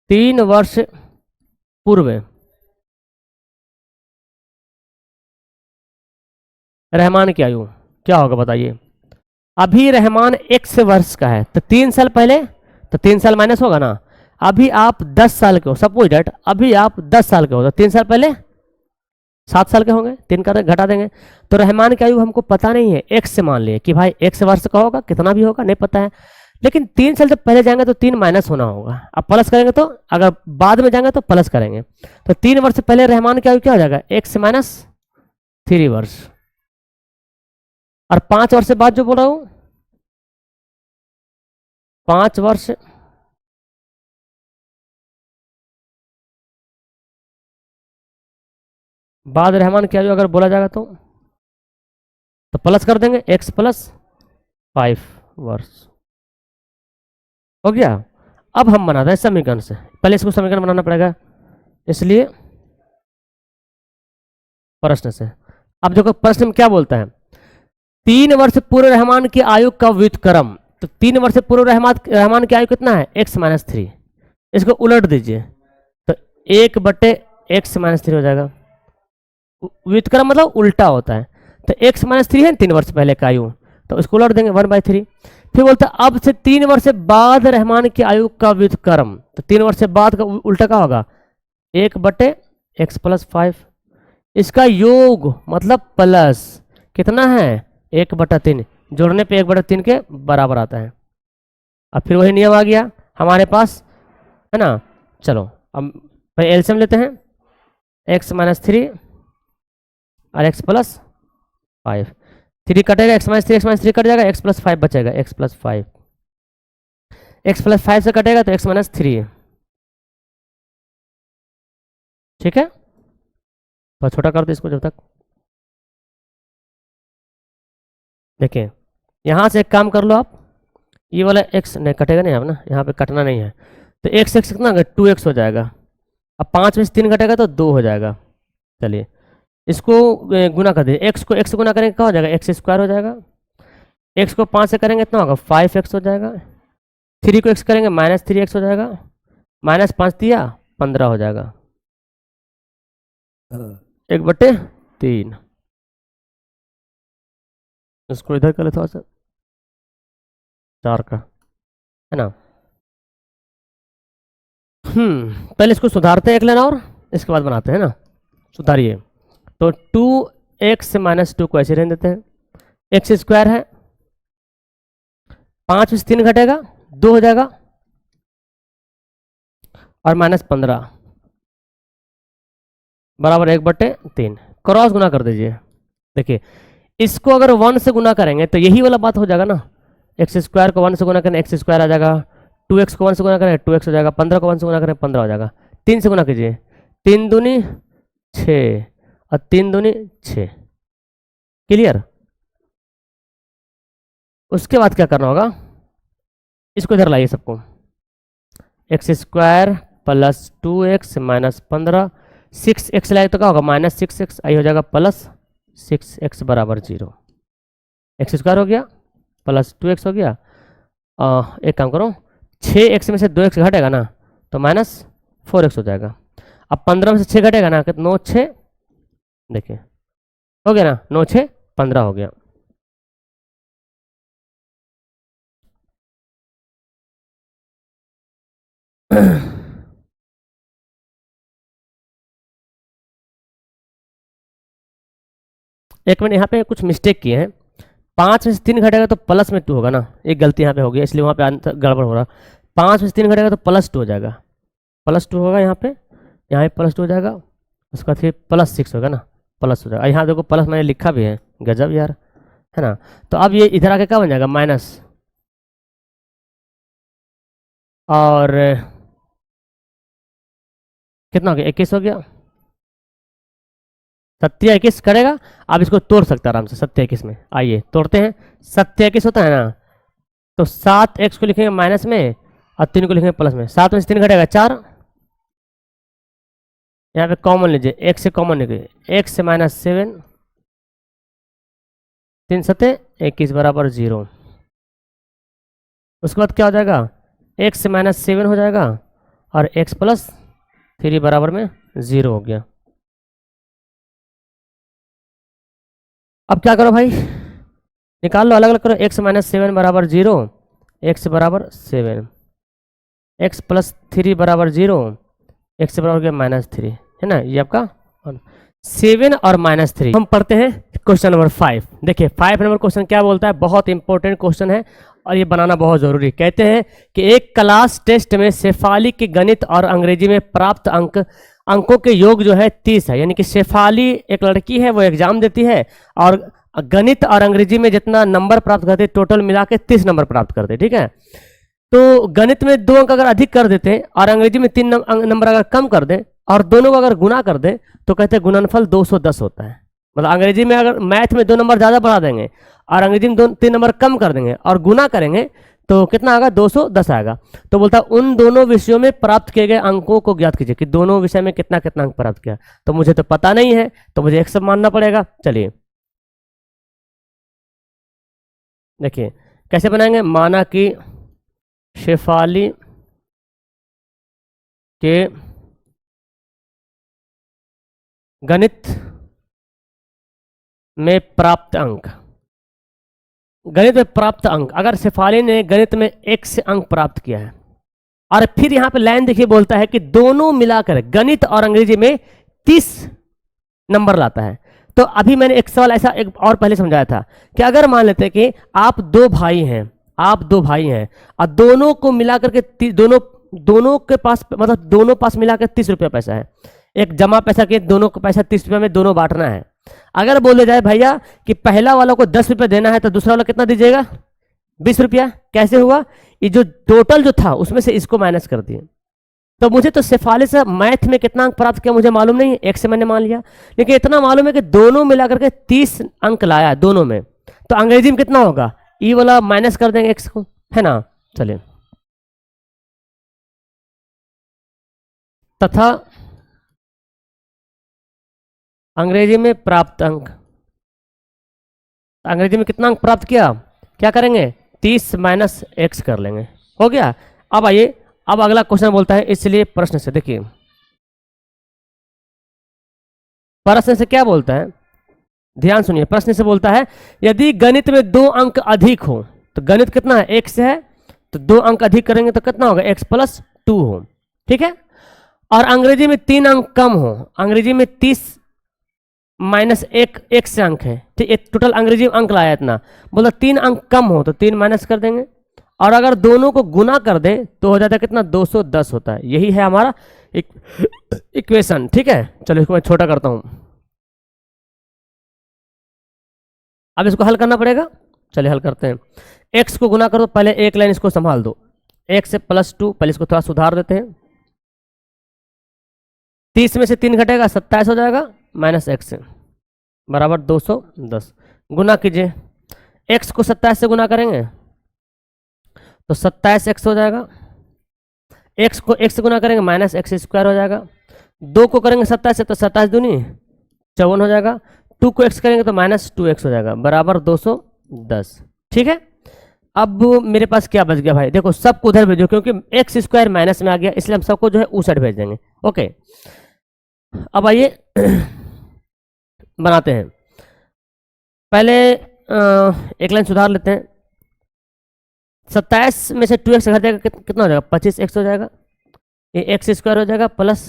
3 वर्ष पूर्व रहमान की आयु क्या होगा बताइए। अभी रहमान 1 वर्ष का है तो 3 साल पहले, तो 3 साल माइनस होगा ना। अभी आप 10 साल के हो, सपोज डेट अभी आप 10 साल के हो तो 3 साल पहले 7 साल के होंगे, 3 कर घटा देंगे। तो रहमान की आयु हमको पता नहीं है, 1 से मान लिए कि भाई 1 वर्ष का होगा, कितना भी होगा नहीं पता है। लेकिन 3 से जब पहले जाएंगे तो 3 माइनस होना होगा। अब प्लस करेंगे तो, अगर बाद में जाएंगे तो प्लस करेंगे। तो 3 वर्ष से पहले रहमान की आयु क्या हो जाएगा, x माइनस 3 वर्ष। और 5 वर्ष से बाद जो बोल रहा हूं, 5 वर्ष बाद रहमान की आयु अगर बोला जाएगा तो प्लस कर देंगे, x प्लस 5 वर्ष हो गया। अब हम बनाते हैं समीकरण से, पहले इसको समीकरण बनाना पड़ेगा, इसलिए प्रश्न से। अब देखो प्रश्न में क्या बोलता है, 3 वर्ष पूर्व रहमान की आयु का व्युत्क्रम। तो 3 वर्ष पूर्व रहमान की आयु कितना है, x माइनस 3। इसको उलट दीजिए तो 1/x माइनस 3 हो जाएगा। व्युत्क्रम मतलब उल्टा होता है। तो x माइनस 3 है 3 वर्ष पहले का आयु, तो उसको उलट देंगे 1/3। फिर बोलता है अब से 3 वर्ष बाद रहमान की आयु का व्युत्क्रम। तो 3 वर्ष बाद का उल्टा क्या होगा, 1/x प्लस 5। इसका योग मतलब प्लस कितना है, 1/3। जोड़ने पे 1/3 के बराबर आता है। अब फिर वही नियम आ गया हमारे पास, है ना। चलो अब पहले एलसीएम लेते हैं, x माइनस 3 और x प्लस 5। 3 कटेगा, x माइनस 3 कट जाएगा, x प्लस 5 बचेगा, x प्लस 5। x प्लस 5 से कटेगा तो x माइनस 3। ठीक है, बहुत छोटा कर दो इसको जब तक। देखिए यहां से एक काम कर लो आप, ये वाला x नहीं कटेगा, नहीं अब ना, यहाँ पे कटना नहीं है। तो x कितना होगा, 2x हो जाएगा। अब 5 में से 3 घटेगा तो 2 हो जाएगा। चलिए इसको गुना कर दीजिए, x को x से गुना करेंगे क्या हो जाएगा, x स्क्वायर हो जाएगा। x को 5 से करेंगे इतना होगा 5x हो जाएगा। 3 को x करेंगे माइनस 3x हो जाएगा। माइनस 5 दिया 15 हो जाएगा, 1/3। इसको इधर कर ले थोड़ा सा, 4 का, है ना। पहले इसको सुधारते हैं एक लाइन और, इसके बाद बनाते हैं ना। सुधारिए तो 2x माइनस 2 को ऐसे रहने देते हैं, x स्क्वायर है, 5 में से 3 घटेगा 2 हो जाएगा, और माइनस 15 बराबर 1/3। क्रॉस गुना कर दीजिए। देखिए इसको अगर 1 से गुना करेंगे तो यही वाला बात हो जाएगा ना, एक्स स्क्वायर को 1 से गुना करें x स्क्वायर आ जाएगा, 2x को 1 से गुना करें 2x हो जाएगा, 15 को 1 से गुना करें 15 हो जाएगा। 3 से गुना कीजिए, 3 दूनी 6 और 3 दूनी 6। क्लियर। उसके बाद क्या करना होगा, इसको इधर लाइए सबको, x square plus 2x minus 15, 6x लाए तो क्या होगा माइनस 6x, आई हो जाएगा प्लस 6x बराबर 0। एक्स स्क्वायर हो गया प्लस 2x हो गया। एक काम करो, 6x में से 2x घटेगा ना तो माइनस 4x हो जाएगा। अब 15 में से 6 घटेगा ना, 9 6, देखिए हो गया ना, 9 6 15 हो गया। एक मिनट, यहाँ पे कुछ मिस्टेक किए हैं। 5 में से 3 घटेगा तो प्लस में 2 होगा ना, एक गलती यहाँ पे हो गई, इसलिए वहाँ पे आंसर गड़बड़ हो रहा। 5 में से 3 घटेगा तो प्लस 2 हो जाएगा, प्लस 2 होगा यहाँ पे प्लस 2 हो जाएगा। उसका फिर प्लस 6 होगा ना, प्लस हो जाएगा। यहाँ देखो प्लस मैंने लिखा भी है, गजब यार, है ना। तो अब ये इधर आके क्या बन जाएगा, माइनस, और कितना हो गया 21 हो गया। 7 21 करेगा। आप इसको तोड़ सकते हैं आराम से 7 21 में, आइए तोड़ते हैं। 7 21 होता है ना, तो 7x को लिखेंगे माइनस में और 3 को लिखेंगे प्लस में। 7 में से 3 घटेगा 4, यहाँ पे कॉमन लीजिए, x से कॉमन लीजिए, x से माइनस 7, 3 7 21 बराबर 0। उसके बाद क्या हो जाएगा, x से माइनस 7 हो जाएगा और x प्लस 3 बराबर में 0 हो गया। अब क्या करो भाई, निकाल लो, अलग अलग करो। x माइनस 7 बराबर 0, x बराबर 7, x प्लस 3 बराबर 0, x बराबर गया माइनस 3, है ना। ये आपका 7 और माइनस 3। हम पढ़ते हैं क्वेश्चन नंबर 5। देखिए 5 नंबर क्वेश्चन क्या बोलता है, बहुत इंपॉर्टेंट क्वेश्चन है और ये बनाना बहुत ज़रूरी है। कहते हैं कि एक क्लास टेस्ट में शेफाली के गणित और अंग्रेजी में प्राप्त अंकों के योग जो है 30 है। यानी कि शेफाली एक लड़की है, वो एग्जाम देती है और गणित और अंग्रेजी में जितना नंबर प्राप्त करते टोटल मिला के 30 नंबर प्राप्त करते, ठीक है। तो गणित में 2 अंक अगर अधिक कर देते और अंग्रेजी में 3 नंबर अगर कम कर दे और दोनों को अगर गुना कर दे तो कहते हैं गुणनफल 210 होता है। मतलब अंग्रेजी में अगर मैथ में 2 नंबर ज़्यादा बढ़ा देंगे और अंग्रेजी में 3 नंबर कम कर देंगे और गुना करेंगे तो कितना आएगा, 210 आएगा। तो बोलता उन दोनों विषयों में प्राप्त किए गए अंकों को ज्ञात कीजिए कि दोनों विषय में कितना कितना अंक प्राप्त किया। तो मुझे तो पता नहीं है, तो मुझे x मानना पड़ेगा। चलिए देखिए कैसे बनाएंगे। माना कि शेफाली के गणित में प्राप्त अंक, गणित में प्राप्त अंक, अगर शेफाली ने गणित में x अंक प्राप्त किया है और फिर यहां पे लाइन देखिए बोलता है कि दोनों मिलाकर गणित और अंग्रेजी में 30 नंबर लाता है। तो अभी मैंने एक सवाल ऐसा एक और पहले समझाया था कि अगर मान लेते हैं कि आप 2 भाई हैं और दोनों को मिलाकर के दोनों के पास मतलब दोनों पास मिलाकर 30 रुपया पैसा है। एक जमा पैसा के दोनों को पैसा 30 रुपये में दोनों बांटना है। अगर बोले जाए भैया कि पहला वाला को 10 रुपये देना है तो दूसरा वाला कितना दीजिएगा, 20 रुपया। कैसे हुआ, ये जो टोटल जो था उसमें से इसको माइनस कर दिए। तो मुझे तो शेफाली से मैथ में कितना अंक प्राप्त किया मुझे मालूम नहीं है, एक से मैंने मान लिया, लेकिन इतना मालूम है कि दोनों मिलाकर के 30 अंक लाया दोनों में। तो अंग्रेजी में कितना होगा, ई वाला माइनस कर देंगे एक्स को, है ना। चलिए तथा अंग्रेजी में प्राप्त अंक, अंग्रेजी में कितना अंक प्राप्त किया, क्या करेंगे 30 माइनस एक्स कर लेंगे, हो गया। अब आइए, अब अगला क्वेश्चन बोलता है इसलिए प्रश्न से, देखिए प्रश्न से क्या बोलता है, ध्यान सुनिए। प्रश्न से बोलता है यदि गणित में 2 अंक अधिक हो, तो गणित कितना है x है, तो 2 अंक अधिक करेंगे तो कितना होगा x + 2 हो, ठीक है। और अंग्रेजी में 3 अंक कम हो, अंग्रेजी में 30 माइनस एक से अंक है, ठीक है। टोटल अंग्रेजी में अंक लाया इतना, बोला 3 अंक कम हो तो 3 माइनस कर देंगे, और अगर दोनों को गुना कर दे तो हो जाता है कितना 210 होता है। यही है हमारा इक्वेशन, ठीक है। चलो इसको मैं छोटा करता हूं, अब इसको हल करना पड़ेगा। चलिए हल करते हैं। x को गुना करो, पहले एक लाइन इसको संभाल दो, x से +2, पहले इसको थोड़ा सुधार देते हैं। 30 में से 3 घटेगा 27 हो जाएगा, माइनस x बराबर 210। गुना कीजिए, x को 27 से गुना करेंगे तो 27x हो जाएगा, x को x से गुना करेंगे माइनस x² हो जाएगा, 2 को करेंगे 27 से तो 27 दूनी 54 हो जाएगा, 2 को x करेंगे तो माइनस 2x हो जाएगा, बराबर 210, ठीक है। अब मेरे पास क्या बच गया भाई, देखो सबको उधर भेजो क्योंकि x² माइनस में आ गया, इसलिए हम सबको जो है उस साइड भेज देंगे, ओके। अब आइए बनाते हैं, पहले एक लाइन सुधार लेते हैं। 27 में से 2x घट जाएगा, कितना हो जाएगा 25x हो जाएगा, ये x² हो जाएगा प्लस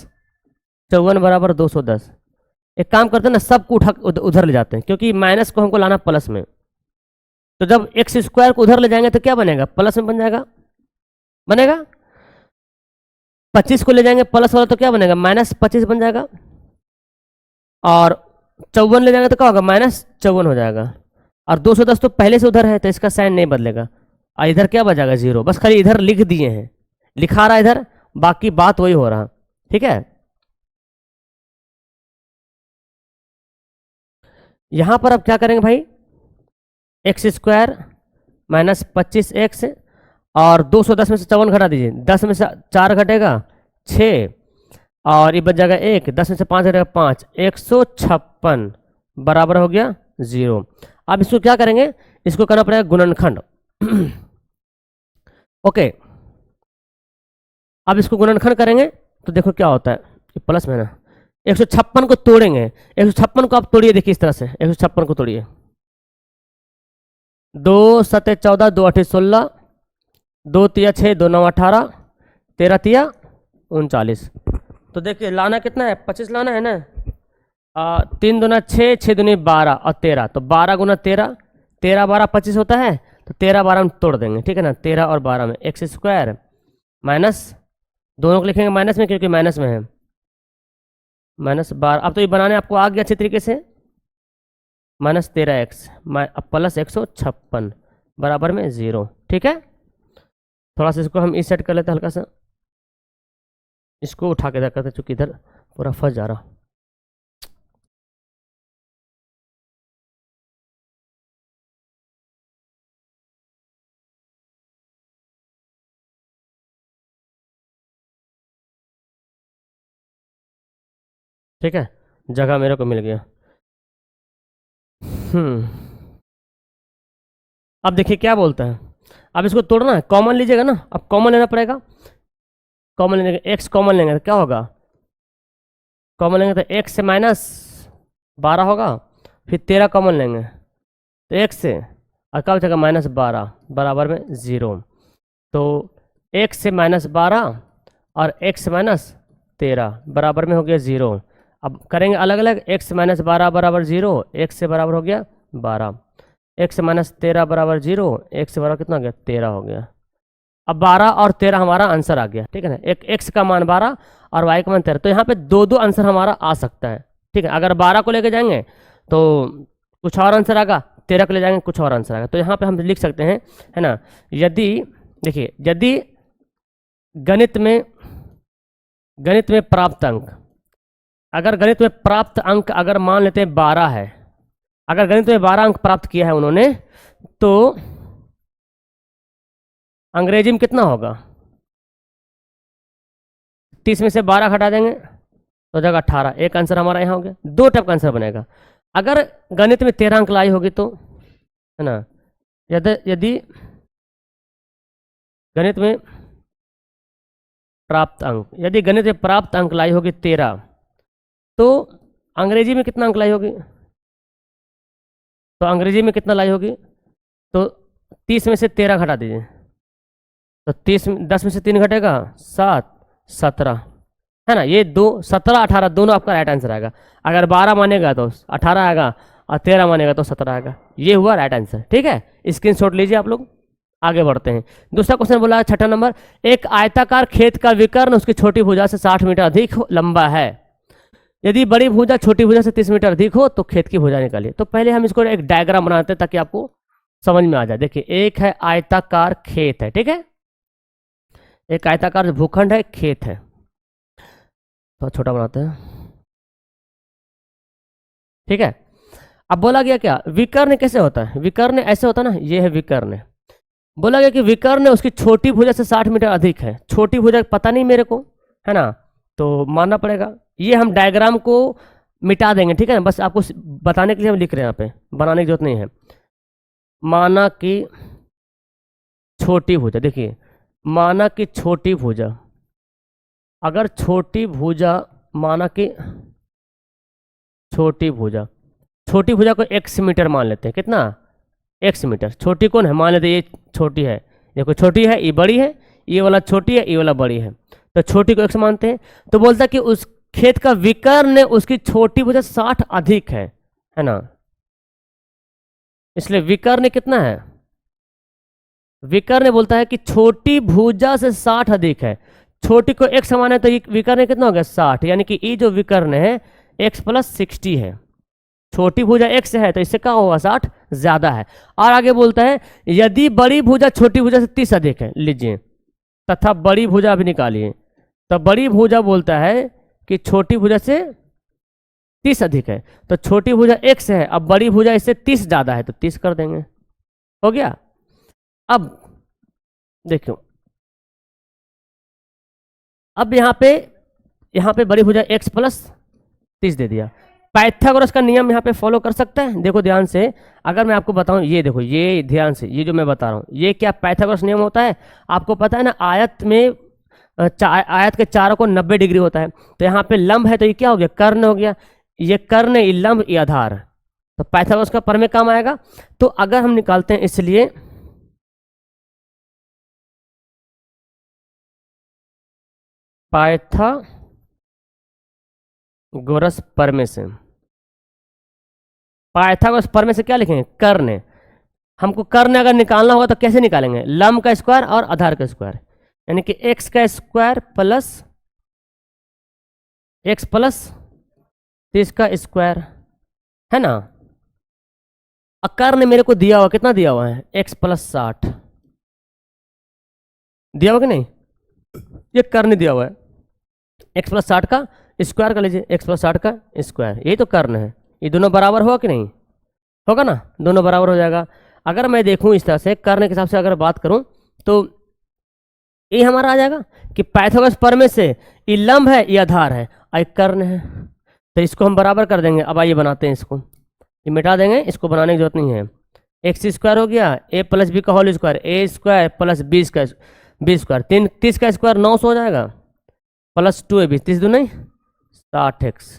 54 बराबर 210। एक काम करते हैं ना, सबको उठा उधर ले जाते हैं क्योंकि माइनस को हमको लाना प्लस में, तो जब x² को उधर ले जाएंगे तो क्या बनेगा, प्लस में बन जाएगा, बनेगा। 25 को ले जाएंगे प्लस वाला तो क्या बनेगा, -25 बन जाएगा, और 54 ले जाएंगे तो क्या होगा, -54 हो जाएगा, और 210 तो पहले से उधर है तो इसका साइन नहीं बदलेगा, और इधर क्या बचेगा 0, बस खाली इधर लिख दिए हैं, लिखा रहा इधर, बाकी बात वही हो रहा, ठीक है। यहां पर अब क्या करेंगे भाई, x² माइनस 25x, और 210 में से 54 घटा दीजिए, 10 में से 4 घटेगा 6, और ये बच जाएगा 1, 10 में से 5 घटेगा 5, 156 बराबर हो गया 0। अब इसको क्या करेंगे, इसको करना पड़ेगा गुणनखंड ओके। अब इसको गुणनखंड करेंगे तो देखो क्या होता है, प्लस में ना 156 को तोड़ेंगे, 156 को आप तोड़िए, देखिए इस तरह से 156 को तोड़िए, 2 7 14, 2 8 16, 2 3 6, 2 9 18, 13 3 39। तो देखिए लाना कितना है, 25 लाना है ना, 3 दूना 6, 6 दूनी 12 और 13, तो 12 गुना 13, 13 12 25 होता है, तो 13 12 में तोड़ देंगे, ठीक है ना। 13 और 12 में एक्स स्क्वायर माइनस, दोनों को लिखेंगे माइनस में क्योंकि माइनस में है, -12। अब तो ये बनाने आपको आ गया अच्छे तरीके से। -13x प्लस 156 बराबर में 0, ठीक है। थोड़ा सा इसको हम इस सेट कर लेते हैं, हल्का सा इसको उठा के इधर करते चूंकि इधर पूरा फंस जा रहा। ठीक है, जगह मेरे को मिल गया। अब देखिए क्या बोलता है, अब इसको तोड़ना है, कॉमन लीजिएगा ना, अब कॉमन लेना पड़ेगा। कॉमन लेने एक्स कॉमन लेंगे तो क्या होगा, कॉमन लेंगे तो एक्स से -12 होगा, फिर 13 कॉमन लेंगे तो एक्स से, और क्या बचेगा -12 बराबर में 0। तो एक्स से -12 और एक्स से -13 बराबर में हो गया 0। अब करेंगे अलग अलग, एक्स से -12 बराबर 0, एक्स से बराबर हो गया 12, एक्स से -13 बराबर 0, एक्स से बराबर कितना हो गया 13 हो गया। अब 12 और 13 हमारा आंसर आ गया, ठीक है ना। एक एक्स का मान 12 और वाई का मान 13, तो यहाँ पे दो दो आंसर हमारा आ सकता है, ठीक है। अगर 12 को लेके जाएंगे तो कुछ और आंसर आएगा, 13 को ले जाएंगे कुछ और आंसर आएगा। तो यहाँ पे हम लिख सकते हैं, है ना, यदि देखिए यदि गणित में प्राप्त अंक, अगर गणित में प्राप्त अंक अगर मान लेते हैं 12 है, अगर गणित में 12 अंक प्राप्त किया है उन्होंने, तो अंग्रेजी में कितना होगा, 30 में से 12 घटा देंगे तो जगह 18, एक आंसर हमारा यहाँ हो गया। दो टाइप का आंसर बनेगा। अगर गणित में 13 अंक लाई होगी तो, है ना, यदि गणित में प्राप्त अंक, यदि गणित में प्राप्त अंक लाई होगी 13, तो अंग्रेजी में कितना अंक लाई होगी, तो अंग्रेजी में कितना लाई होगी, तो 30 में से 13 घटा दीजिए, तो 10 में से 3 घटेगा 7, 17, है ना। ये दो 17 18 दोनों आपका राइट आंसर आएगा। अगर 12 मानेगा तो 18 आएगा और 13 मानेगा तो 17 आएगा। ये हुआ राइट आंसर, ठीक है। स्क्रीनशॉट लीजिए आप लोग, आगे बढ़ते हैं। दूसरा क्वेश्चन बोला है 6ठा नंबर, एक आयताकार खेत का विकर्ण उसकी छोटी भुजा से 60 मीटर अधिक लंबा है, यदि बड़ी भुजा छोटी भुजा से 30 मीटर अधिक हो तो खेत की भुजा निकालिए। तो पहले हम इसको एक डायग्राम बनाते हैं ताकि आपको समझ में आ जाए। देखिए एक है आयताकार खेत है, ठीक है, एक आयताकार भूखंड है, खेत है, तो छोटा बनाते हैं, ठीक है। अब बोला गया क्या, विकर्ण कैसे होता है, विकर्ण ऐसे होता है ना, ये है विकर्ण। बोला गया कि विकर्ण उसकी छोटी भुजा से 60 मीटर अधिक है। छोटी भुजा पता नहीं मेरे को, है ना, तो मानना पड़ेगा। ये हम डायग्राम को मिटा देंगे, ठीक है ना, बस आपको बताने के लिए हम लिख रहे हैं, यहाँ पे बनाने की जरूरत नहीं है। माना कि छोटी भुजा, देखिए माना कि छोटी भुजा, अगर छोटी भुजा, माना कि छोटी भुजा को x मीटर मान लेते हैं, कितना x मीटर। छोटी कौन है, मान लेते हैं ये छोटी है, देखो छोटी है, ये बड़ी है, ये वाला छोटी है, ये वाला बड़ी है, तो छोटी को x मानते हैं। तो बोलता है कि उस खेत का विकर्ण उसकी छोटी भुजा 60 अधिक है ना, इसलिए विकर्ण कितना है, विकर्ण बोलता है कि छोटी भुजा से 60 अधिक है। छोटी को x माना है तो ये विकर्ण कितना हो गया 60, यानी कि ये जो विकर्ण है x + 60 है। छोटी भुजा x है तो इससे क्या होगा 60 ज्यादा है। और आगे बोलता है यदि बड़ी भुजा छोटी भुजा से 30 अधिक है, लीजिए, तथा बड़ी भुजा भी निकालिए। तो बड़ी भुजा बोलता है कि छोटी भुजा से 30 अधिक है, तो छोटी भुजा x है, अब बड़ी भुजा इससे 30 ज्यादा है तो 30 कर देंगे, हो गया। अब देखो, अब यहाँ पे बड़ी भुजा x + 30 दे दिया। पाइथागोरस का नियम यहाँ पे फॉलो कर सकता है। देखो ध्यान से, अगर मैं आपको बताऊं, ये देखो, ये ध्यान से, ये जो मैं बता रहा हूँ ये क्या पाइथागोरस नियम होता है, आपको पता है ना, आयत में आयत के चारों को 90 डिग्री होता है। तो यहाँ पे लंब है तो ये क्या हो गया, कर्ण हो गया, ये कर्ण, ये लंब, ये आधार, तो पाइथागोरस का प्रमेय काम आएगा। तो अगर हम निकालते हैं, इसलिए पाइथागोरस प्रमेय से, पाइथागोरस प्रमेय से क्या लिखेंगे, कर्ण। हमको कर्ण अगर निकालना होगा तो कैसे निकालेंगे, लंब का स्क्वायर और आधार का स्क्वायर, यानी कि एक्स का स्क्वायर प्लस एक्स प्लस 30 का स्क्वायर, है ना। कर्ण मेरे को दिया हुआ, कितना दिया हुआ है, एक्स प्लस 60 दिया हुआ कि नहीं, ये कर्ण दिया हुआ है, एक्स प्लस 60 का स्क्वायर कर लीजिए, एक्स प्लस 60 का स्क्वायर, यही तो कर्ण है। ये दोनों बराबर होगा कि नहीं, होगा ना, दोनों बराबर हो जाएगा। अगर मैं देखूं इस तरह से कर्ण के हिसाब से अगर बात करूं तो ये हमारा आ जाएगा कि पाइथागोरस प्रमेय से ये लंब है, ये आधार है, और कर्ण है, तो इसको हम बराबर कर देंगे। अब आइए बनाते हैं इसको, ये मिटा देंगे, इसको बनाने की जरूरत नहीं है। एक्स स्क्वायर हो गया, ए प्लस बी का होल स्क्वायर, ए स्क्वायर प्लस बी स्क्वायर, 30 का स्क्वायर 900 हो जाएगा, प्लस 2ab, 30 दूनी 60x,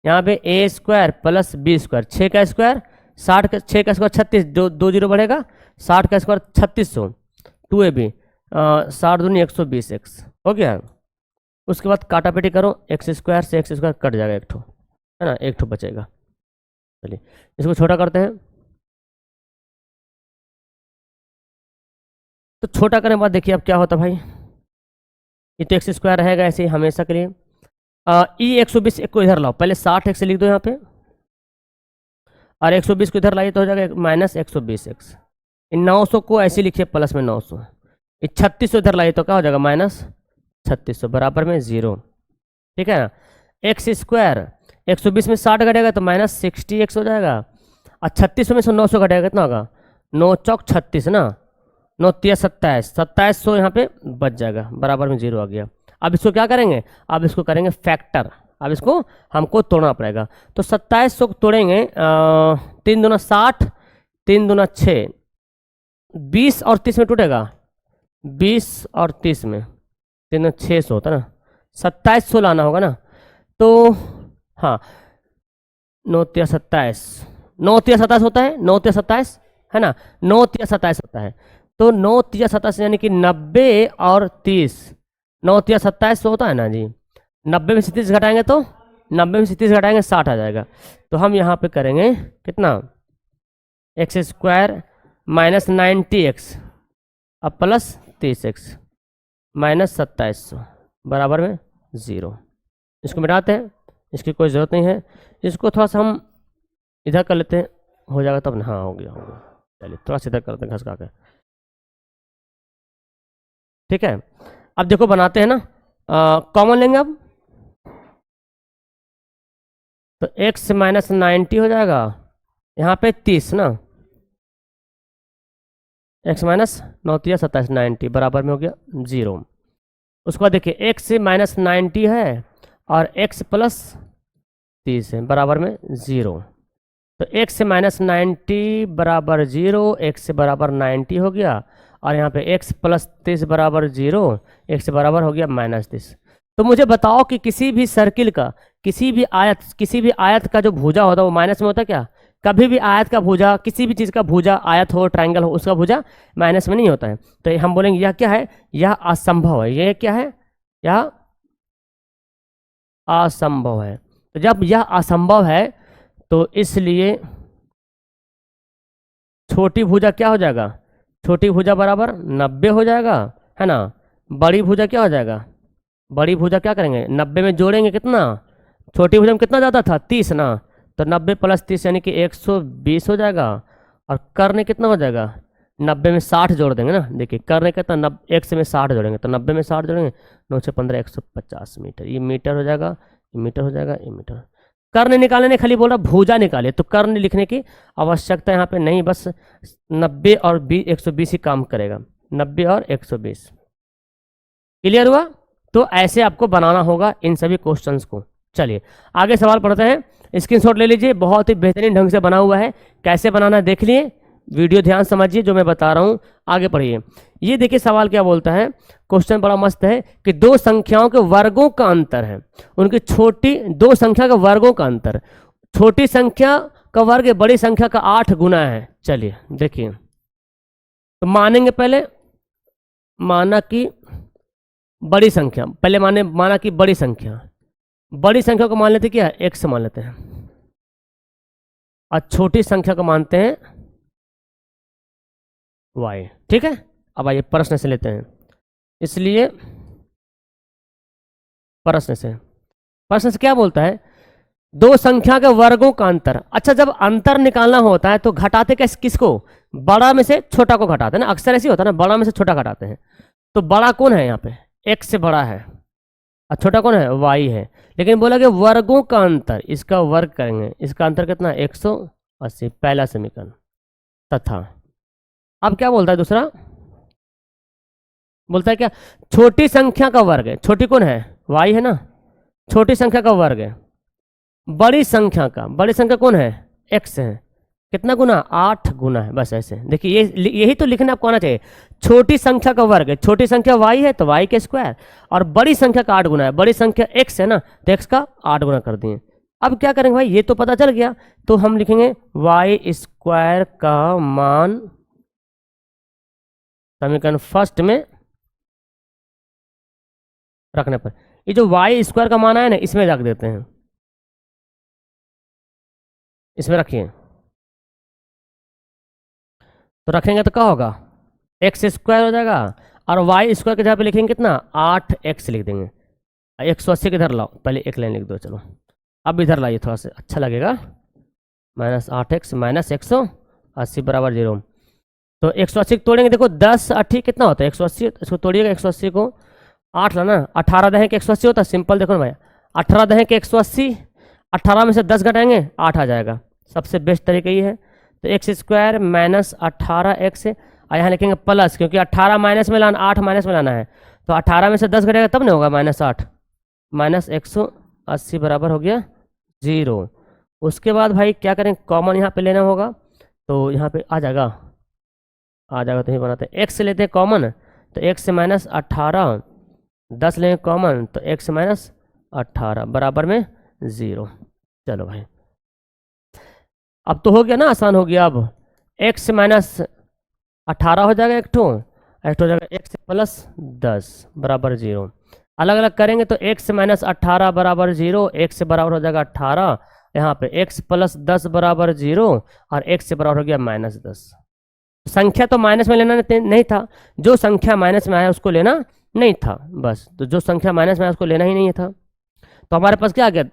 यहाँ पे ए स्क्वायर प्लस बी स्क्वायर, 6 का स्क्वायर 60 का, 6 का स्क्वायर 36, दो जीरो बढ़ेगा, 60 का स्क्वायर 3600, 2ab 60 दूनी 120x हो गया। उसके बाद काटा पेटी करो, एक्स स्क्वायर से एक्स स्क्वायर कट जाएगा, एक ठो है ना, एक ठो बचेगा। चलिए इसको छोटा करते हैं, तो छोटा करने के बाद देखिए अब क्या होता है भाई, ये तो एक्स स्क्वायर रहेगा ऐसे ही हमेशा के लिए। ई 120 को इधर लाओ, पहले 60x लिख दो यहाँ पे, और 120 को इधर लाइए तो हो जाएगा माइनस 120x, इन 900 को ऐसे लिखिए प्लस में 900, ये 3600 इधर लाइए तो क्या हो जाएगा माइनस 3600 बराबर में 0, ठीक है ना। एक्स स्क्वायर 120 में 60 घटेगा तो माइनस 60x हो जाएगा, और 3600 में से 900 घटेगा कितना होगा, 9 चौक 36 ना, 9 तिया 27, 2700 यहाँ पे बच जाएगा, बराबर में 0 आ गया। अब इसको क्या करेंगे, अब इसको करेंगे फैक्टर, अब इसको हमको तोड़ना पड़ेगा, तो 2700 को तोड़ेंगे, 3 दूना 60, 3 दूना 6, 20 और 30 में टूटेगा, 20 और 30 में 3 600 होता ना, 2700 लाना होगा ना, तो हाँ 9 तिया 27, 9 तिया 27 होता है, 9 तिया 27 है ना, 9 तिया 27 होता है, तो 9 तिया 27 यानी कि 90 और 30, 9 तिया 27 होता है ना जी, 90 में से 30 घटाएंगे तो 90 में से 30 घटाएंगे 60 आ जाएगा, तो हम यहाँ पे करेंगे कितना, एक्स स्क्वायर माइनस 90x अब प्लस 30x माइनस 2700 बराबर में 0। इसको मिटाते हैं, इसकी कोई ज़रूरत नहीं है, इसको थोड़ा सा हम इधर कर लेते हैं, हो जाएगा तब ना, हाँ हो गया हो गया, चलिए थोड़ा सा इधर करते हैं घसका के, ठीक है। अब देखो बनाते हैं ना, कॉमन लेंगे अब, तो x माइनस 90 हो जाएगा, यहाँ पे 30 ना, x माइनस 9 तिया 27 90 बराबर में हो गया 0। उसके बाद देखिए x माइनस 90 है और x प्लस 30 है बराबर में 0, तो x माइनस 90 बराबर 0, x बराबर 90 हो गया, और यहाँ पे x प्लस 30 बराबर 0, x बराबर हो गया माइनस 30। तो मुझे बताओ कि किसी भी सर्किल का, किसी भी आयत का जो भुजा होता है वो माइनस में होता है क्या, कभी भी आयत का भुजा, किसी भी चीज़ का भुजा, आयत हो ट्रायंगल हो, उसका भुजा माइनस में नहीं होता है, तो हम बोलेंगे यह क्या है, यह असंभव है, यह क्या है, यह असंभव है। तो जब यह असंभव है तो इसलिए छोटी भुजा क्या हो जाएगा, छोटी भुजा बराबर 90 हो जाएगा, है ना, बड़ी भुजा क्या हो जाएगा, बड़ी भुजा क्या करेंगे 90 में जोड़ेंगे कितना, छोटी भुजा में कितना ज़्यादा था 30 ना, तो 90 प्लस 30 यानी कि 120 हो जाएगा, और कर्ण कितना हो जाएगा 90 में 60 जोड़ देंगे ना, देखिए कर्ण कितना, 1 में 60 जोड़ेंगे तो 90 में 60 जोड़ेंगे, 9 से 15 150 मीटर, ये मीटर हो जाएगा, ये मीटर हो जाएगा, ये मीटर। कर्ण निकालने खाली बोल रहा भुजा निकाले, तो कर्ण लिखने की आवश्यकता यहाँ पे नहीं, बस 90 और 120 ही काम करेगा, 90 और 120। क्लियर हुआ, तो ऐसे आपको बनाना होगा इन सभी क्वेश्चंस को। चलिए आगे सवाल पढ़ते हैं, स्क्रीनशॉट ले लीजिए, बहुत ही बेहतरीन ढंग से बना हुआ है, कैसे बनाना देख लिए, वीडियो ध्यान समझिए जो मैं बता रहा हूँ, आगे पढ़िए। ये देखिए सवाल क्या बोलता है, क्वेश्चन बड़ा मस्त है कि दो संख्याओं के वर्गों का अंतर है, उनकी छोटी दो संख्या के वर्गों का अंतर, छोटी संख्या का वर्ग बड़ी संख्या का 8 गुना है। चलिए देखिए, तो मानेंगे पहले, माना कि बड़ी संख्या, पहले माना कि बड़ी संख्या को मान लेते क्या, x मान लेते हैं, और छोटी संख्या को मानते हैं y। ठीक है, अब आइए प्रश्न से लेते हैं, इसलिए प्रश्न से क्या बोलता है, दो संख्या के वर्गों का अंतर। अच्छा, जब अंतर निकालना होता है तो घटाते किसको, बड़ा में से छोटा को घटाते हैं ना, अक्सर ऐसे होता है ना, बड़ा में से छोटा घटाते हैं। तो बड़ा कौन है यहाँ पे, x से बड़ा है, और छोटा कौन है, y है। लेकिन बोला कि वर्गों का अंतर, इसका वर्ग करेंगे, इसका अंतर कितना, 180, पहला समीकरण। तथा अब क्या बोलता है दूसरा, बोलता है क्या, छोटी संख्या का वर्ग है, छोटी कौन है, y है ना, छोटी संख्या का वर्ग है, बड़ी संख्या कौन है, x है, कितना गुना, 8 गुना है। बस ऐसे देखिए, यही तो लिखना आपको आना चाहिए। छोटी संख्या का वर्ग है, छोटी संख्या y है तो y के स्क्वायर, और बड़ी संख्या का 8 गुना है, बड़ी संख्या x है ना, तो x का 8 गुना कर दिए। अब क्या करेंगे भाई, ये तो पता चल गया, तो हम लिखेंगे y स्क्वायर का मान समीकरण फर्स्ट में रखने पर, ये जो y स्क्वायर का मान आया ना, इसमें रख देते हैं, इसमें रखिए। तो रखेंगे तो क्या होगा, एक्स स्क्वायर हो जाएगा, और वाई स्क्वायर के जगह पे लिखेंगे कितना, 8x लिख देंगे। 180 इधर लाओ, पहले एक लाइन लिख दो, चलो अब इधर लाइए, थोड़ा सा अच्छा लगेगा। -8x माइनस 180 बराबर 0। तो 180 तोड़ेंगे, देखो 10 8 कितना होता है, 180, इसको तोड़िएगा, 180 को 8 लाना, 18 दहें के 180 होता है, सिंपल देखो ना भाई, 18 दहें के 180, 18 में से 10 घटाएंगे 8 आ जाएगा, सबसे बेस्ट तरीका ये है। तो एक्स स्क्वायर माइनस 18x, और यहाँ लिखेंगे प्लस, क्योंकि 18 माइनस में लाना, 8 माइनस में लाना है, तो 18 में से 10 घटेगा तब नहीं होगा, -8, माइनस 180 बराबर हो गया 0। उसके बाद भाई क्या करें, कॉमन यहाँ पे लेना होगा, तो यहाँ पे आ जाएगा तो ये बनाते हैं, x लेते हैं कॉमन, तो x से -18, 10 लेंगे कॉमन, तो x माइनस 18 बराबर में 0। चलो भाई, अब तो हो गया ना, आसान हो गया। अब x माइनस 18 हो जाएगा, एक हो जाएगा x प्लस 10 बराबर 0। अलग अलग करेंगे तो x माइनस 18 बराबर 0, x बराबर हो जाएगा 18, यहाँ पे x प्लस 10 बराबर 0, और x बराबर हो गया -10। संख्या तो माइनस में लेना नहीं था, जो संख्या माइनस में आया उसको लेना नहीं था, बस। तो जो संख्या माइनस में आया उसको लेना ही नहीं था, तो हमारे पास क्या आ गया,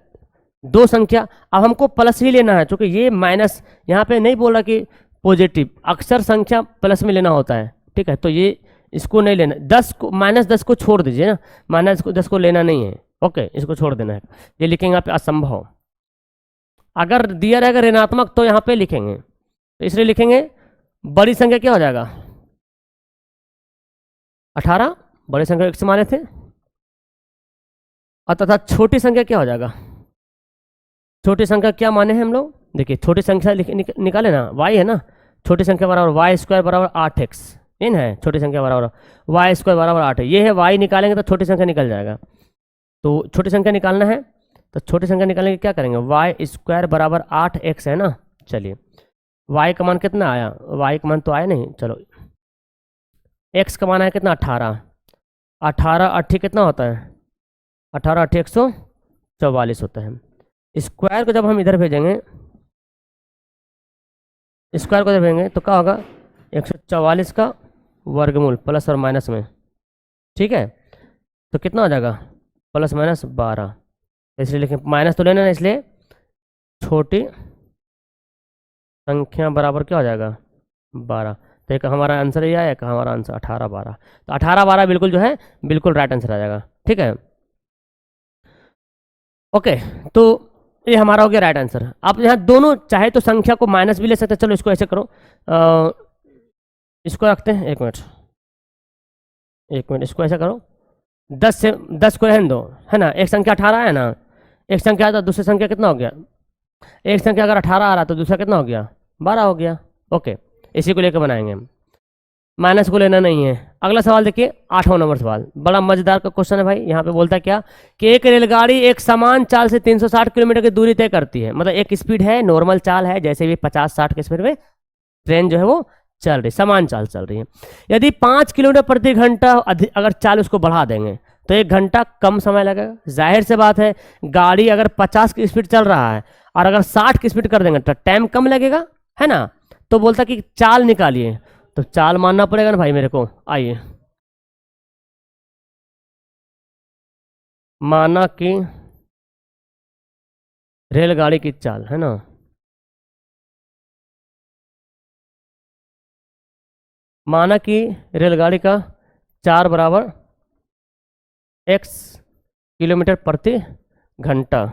दो संख्या। अब हमको प्लस ही लेना है, क्योंकि ये माइनस यहाँ पे नहीं बोल रहा कि पॉजिटिव, अक्सर संख्या प्लस में लेना होता है, ठीक है। तो ये इसको नहीं लेना, 10 को -10 को छोड़ दीजिए ना, -10 को लेना नहीं है, ओके, इसको छोड़ देना है। ये लिखेंगे यहाँ पे असंभव, अगर दिया रहेगा ऋणात्मक तो यहाँ पे लिखेंगे, तो इसलिए लिखेंगे बड़ी संख्या क्या हो जाएगा, 18, बड़ी संख्या x माने थे, और तथा छोटी संख्या क्या हो जाएगा, छोटी संख्या क्या माने हैं हम लोग, देखिए छोटी संख्या निकाले ना, y है ना, छोटी संख्या बराबर y स्क्वायर बराबर 8x, इन है छोटी संख्या बराबर y स्क्वायर बराबर 8 है, ये है y, निकालेंगे तो छोटी संख्या निकल जाएगा। तो छोटी संख्या निकालना है, तो छोटी संख्या निकालने के क्या करेंगे, y स्क्वायर बराबर 8x है ना। चलिए y का मान कितना आया, y का मान तो आया नहीं, चलो x का मान आया कितना, 18, 18 8 कितना होता है, 18 8 144 होता है। स्क्वायर को जब हम इधर भेजेंगे, स्क्वायर को जब भेजेंगे तो क्या होगा, 144 का वर्गमूल प्लस और माइनस में, ठीक है। तो कितना हो जाएगा, प्लस माइनस 12, इसलिए लिखें माइनस तो लेना है, इसलिए छोटी संख्या बराबर क्या हो जाएगा, 12। तो एक हमारा आंसर ये आया, हमारा आंसर 18 12, तो 18 12 बिल्कुल जो है बिल्कुल राइट आंसर आ जाएगा, ठीक है। ओके, तो ये हमारा हो गया राइट आंसर। आप यहाँ दोनों चाहे तो संख्या को माइनस भी ले सकते हैं, चलो इसको ऐसे करो, इसको रखते हैं, एक मिनट इसको ऐसा करो, 10 को रहने दो, है ना, एक संख्या 18 है ना, एक संख्या तो दूसरी संख्या कितना हो गया, एक संख्या अगर 18 आ रहा तो दूसरा कितना हो गया, 12 हो गया, ओके। इसी को लेकर बनाएंगे हम, माइनस को लेना नहीं है। अगला सवाल देखिए, 8वां नंबर सवाल, बड़ा मजेदार का क्वेश्चन है भाई। यहाँ पे बोलता है क्या कि एक रेलगाड़ी एक समान चाल से 360 किलोमीटर की दूरी तय करती है, मतलब एक स्पीड है, नॉर्मल चाल है, जैसे भी 50-60 की स्पीड में ट्रेन जो है वो चल रही, समान चाल चल रही है। यदि 5 किलोमीटर प्रति घंटा अगर चाल उसको बढ़ा देंगे तो 1 घंटा कम समय लगेगा। जाहिर से बात है, गाड़ी अगर 50 की स्पीड चल रहा है और अगर 60 की स्पीड कर देंगे तो टाइम कम लगेगा, है ना। तो बोलता कि चाल निकालिए, तो चाल मानना पड़ेगा ना भाई मेरे को। आइए, माना कि रेलगाड़ी की चाल है ना, माना कि रेलगाड़ी का 4 = x किलोमीटर प्रति घंटा।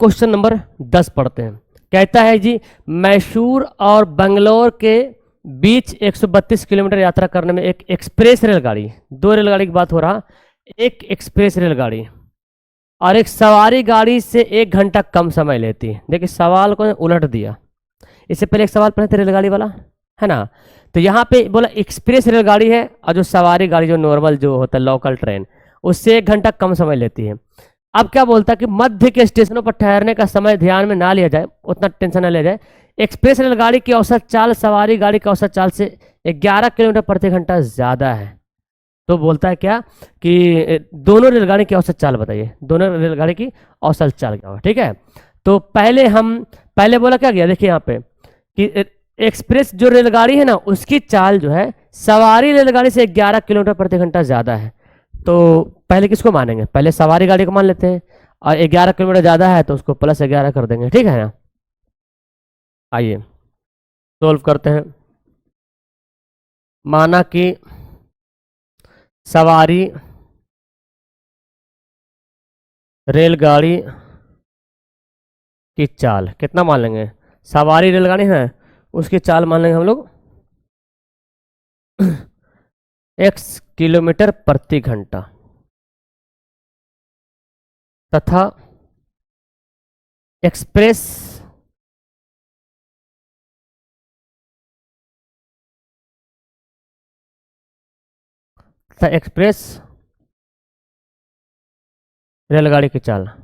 क्वेश्चन नंबर 10 पढ़ते हैं। कहता है जी, मैसूर और बंगलोर के बीच 132 किलोमीटर यात्रा करने में एक एक्सप्रेस रेलगाड़ी, दो रेलगाड़ी की बात हो रहा, एक एक्सप्रेस रेलगाड़ी और एक सवारी गाड़ी से 1 घंटा कम समय लेती है। देखिए सवाल को उलट दिया, इससे पहले एक सवाल पढ़े थे रेलगाड़ी वाला, है ना। तो यहाँ पे बोला एक्सप्रेस रेलगाड़ी है और जो सवारी गाड़ी जो नॉर्मल जो होता है लोकल ट्रेन, उससे 1 घंटा कम समय लेती है। अब क्या बोलता है कि मध्य के स्टेशनों पर ठहरने का समय ध्यान में ना लिया जाए, उतना टेंशन ना लिया जाए। एक्सप्रेस रेलगाड़ी की औसत चाल सवारी गाड़ी की औसत चाल से 11 किलोमीटर प्रति घंटा ज़्यादा है। तो बोलता है क्या कि दोनों रेलगाड़ी की औसत चाल बताइए, दोनों रेलगाड़ी की औसत चाल क्या होगा। ठीक है, तो पहले बोला क्या गया, देखिए यहाँ पे कि एक्सप्रेस जो रेलगाड़ी है ना उसकी चाल जो है सवारी रेलगाड़ी से 11 किलोमीटर प्रति घंटा ज़्यादा है। तो पहले किसको मानेंगे, पहले सवारी गाड़ी को मान लेते हैं और 11 किलोमीटर ज़्यादा है तो उसको +11 कर देंगे। ठीक है ना, आइए सोल्व करते हैं। माना कि सवारी रेलगाड़ी की चाल कितना मान लेंगे, सवारी रेलगाड़ी है उसकी चाल मान लेंगे हम लोग x किलोमीटर प्रति घंटा तथा एक्सप्रेस रेलगाड़ी की चाल। तो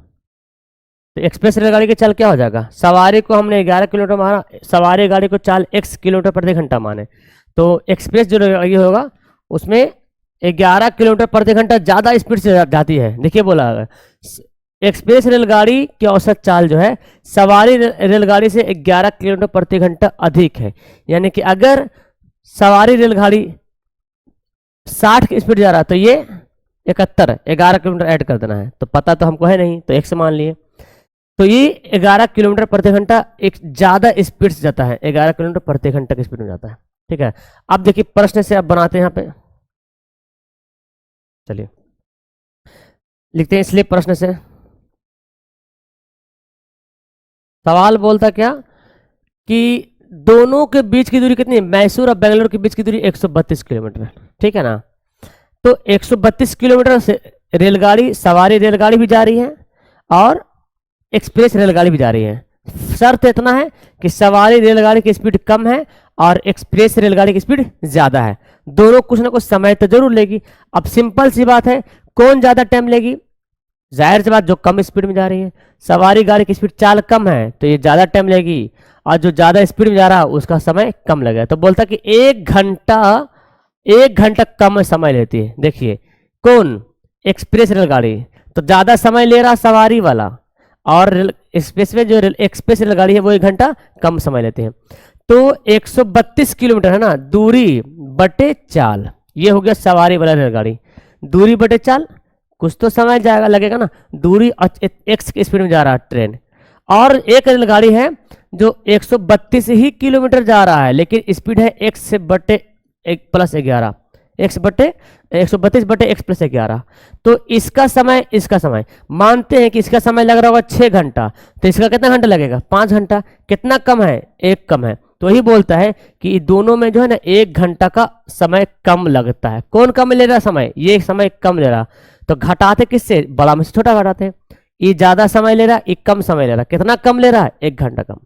एक्सप्रेस रेलगाड़ी की चाल क्या हो जाएगा, सवारी को हमने 11 किलोमीटर माना, सवारी गाड़ी को चाल x किलोमीटर प्रति घंटा माने, तो एक्सप्रेस जो रेलगाड़ी होगा उसमें 11 किलोमीटर प्रति घंटा ज़्यादा स्पीड से जाती है। देखिए बोला एक्सप्रेस रेलगाड़ी की औसत चाल जो है सवारी रेलगाड़ी से 11 किलोमीटर प्रति घंटा अधिक है। यानी कि अगर सवारी रेलगाड़ी 60 की स्पीड जा रहा है तो ये 71, 11 किलोमीटर ऐड कर देना है, तो पता तो हमको है नहीं तो x मान लिए। तो ये 11 किलोमीटर प्रति घंटा एक ज़्यादा स्पीड से जाता है, 11 किलोमीटर प्रति घंटा की स्पीड में जाता है। ठीक है, अब देखिए प्रश्न से अब बनाते हैं यहाँ पे, चलिए लिखते हैं इसलिए प्रश्न से। सवाल बोलता क्या कि दोनों के बीच की दूरी कितनी है, मैसूर और बेंगलोर के बीच की दूरी 132 किलोमीटर है। ठीक है ना, तो 132 किलोमीटर से रेलगाड़ी सवारी रेलगाड़ी भी जा रही है और एक्सप्रेस रेलगाड़ी भी जा रही है। शर्त इतना है कि सवारी रेलगाड़ी की स्पीड कम है और एक्सप्रेस रेलगाड़ी की स्पीड ज़्यादा है, दोनों कुछ ना कुछ समय तो जरूर लेगी। अब सिंपल सी बात है, कौन ज़्यादा टाइम लेगी, जाहिर सी बात जो कम स्पीड में जा रही है। सवारी गाड़ी की स्पीड चाल कम है तो ये ज़्यादा टाइम लेगी और जो ज़्यादा स्पीड में जा रहा है उसका समय कम लगेगा। तो बोलता कि 1 घंटा कम समय लेती है। देखिए कौन, एक्सप्रेस रेलगाड़ी तो ज़्यादा समय ले रहा सवारी वाला, और एक्सप्रेस में जो एक्सप्रेस रेलगाड़ी है वो 1 घंटा कम समय लेते हैं। तो 132 किलोमीटर है ना दूरी बटे चाल, ये हो गया सवारी वाला रेलगाड़ी, दूरी बटे चाल, कुछ तो समय जाएगा लगेगा ना, दूरी x की स्पीड में जा रहा है ट्रेन, और एक रेलगाड़ी है जो 132 ही किलोमीटर जा रहा है लेकिन स्पीड है x से बटे +11, x बटे 132 बटे x +11। तो इसका समय मानते हैं कि इसका समय लग रहा होगा 6 घंटा, तो इसका कितना घंटा लगेगा, 5 घंटा। कितना कम है, 1 कम है, तो ही बोलता है कि दोनों में जो है ना 1 घंटा का समय कम लगता है। कौन कम ले रहा समय, ये समय कम ले रहा, तो घटाते किससे, बड़ा में से छोटा घटाते हैं। ये ज्यादा समय ले रहा, ये कम समय ले रहा, कितना कम ले रहा है, 1 घंटा कम।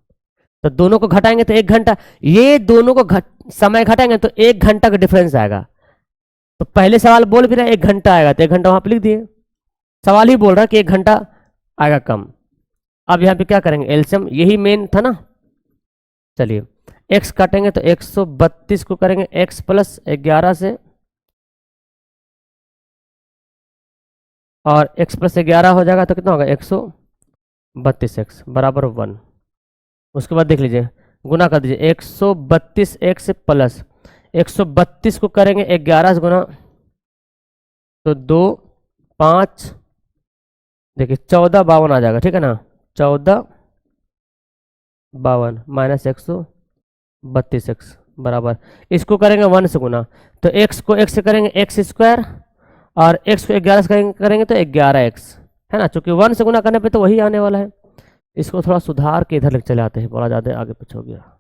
तो दोनों को घटाएंगे तो 1 घंटा, ये दोनों को समय घटाएंगे तो 1 घंटा का डिफरेंस आएगा। तो पहले सवाल बोल भी रहा है 1 घंटा आएगा, तो 1 घंटा वहां पे लिख दिए, सवाल ही बोल रहा है कि 1 घंटा आएगा कम। अब यहाँ पे क्या करेंगे, एलसीएम, यही मेन था ना। चलिए x काटेंगे तो 132 को करेंगे x +11 से, और x +11 हो जाएगा तो कितना होगा 132x बराबर 1। उसके बाद देख लीजिए गुना कर दीजिए, 132x प्लस 132 को करेंगे 11 से गुना तो 2 5, देखिए 1452 आ जाएगा। ठीक है ना, 1452 माइनस 132x बराबर, इसको करेंगे 1 से गुना तो x को x से करेंगे x² और x को 11 से करेंगे तो 11x, है ना, चूंकि 1 से गुना करने पे तो वही आने वाला है। इसको थोड़ा सुधार के इधर लेके चले आते हैं, बड़ा ज़्यादा आगे पीछे हो गया।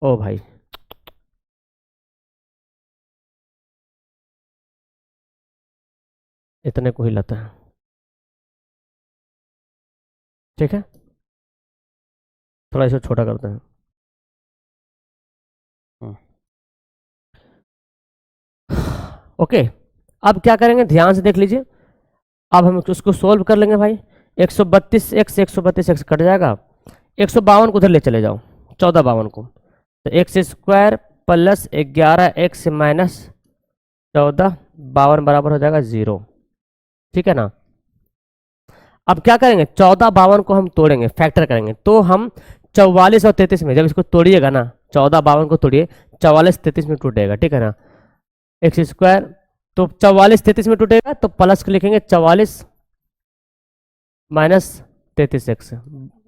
ओ भाई, इतने को ही लाता है, ठीक है, थोड़ा इसको छोटा करते हैं। ओके, अब क्या करेंगे ध्यान से देख लीजिए। अब हम उसको सोल्व कर लेंगे भाई। 132x कट जाएगा, 152 को उधर ले चले जाओ, 1452 को, तो x square plus 11x minus 1452 बराबर हो जाएगा 0, ठीक है ना। अब क्या करेंगे, 1452 को हम तोड़ेंगे, फैक्टर करेंगे, तो हम 44 और 33 में, जब इसको तोड़िएगा ना, 1452 को तोड़िए, 44 33 में टूटेगा, ठीक है ना। एक्स स्क्वायर, तो 44 33 में टूटेगा, तो प्लस को लिखेंगे 44 माइनस 33x,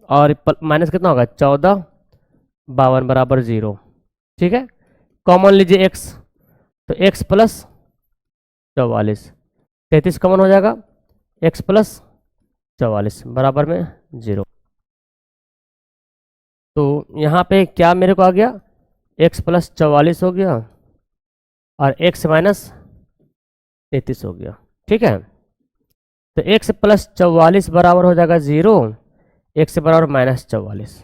और माइनस कितना होगा 1452 बराबर 0, ठीक है। कॉमन लीजिए x, तो x प्लस 44, 33 कॉमन हो जाएगा, x प्लस 44 बराबर में 0। तो यहाँ पे क्या मेरे को आ गया, x प्लस 44 हो गया और x माइनस 33 हो गया, ठीक है। तो x प्लस 44 बराबर हो जाएगा 0, x बराबर माइनस 44,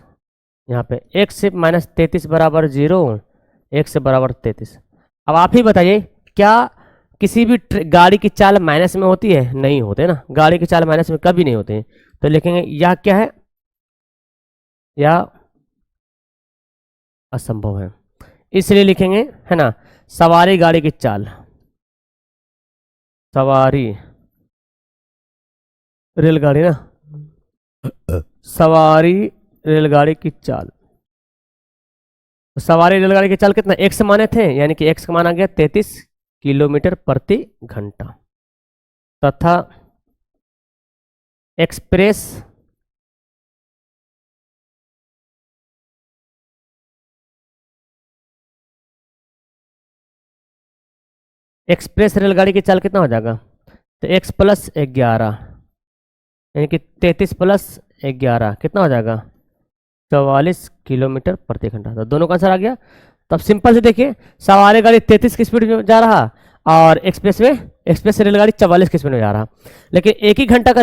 यहाँ पे x माइनस 33 बराबर 0, x बराबर 33। अब आप ही बताइए, क्या किसी भी गाड़ी की चाल माइनस में होती है? नहीं होते ना, गाड़ी की चाल माइनस में कभी नहीं होते हैं। तो लिखेंगे यह क्या है, या असंभव है, इसलिए लिखेंगे, है ना, सवारी गाड़ी की चाल, सवारी रेलगाड़ी ना, सवारी रेलगाड़ी की चाल, सवारी रेलगाड़ी की चाल कितना x माने थे, यानी कि x का मान आ गया 33 किलोमीटर प्रति घंटा, तथा एक्सप्रेस एक्सप्रेस रेलगाड़ी की चाल कितना हो जाएगा, तो x प्लस 11, यानी कि 33 प्लस 11 कितना हो जाएगा 44 किलोमीटर प्रति घंटा। तो दोनों का आंसर आ गया। तो अब सिंपल से देखिए, सवारी गाड़ी 33 की स्पीड में जा रहा और एक्सप्रेस रेलगाड़ी 44 की स्पीड में जा रहा, लेकिन एक ही घंटा का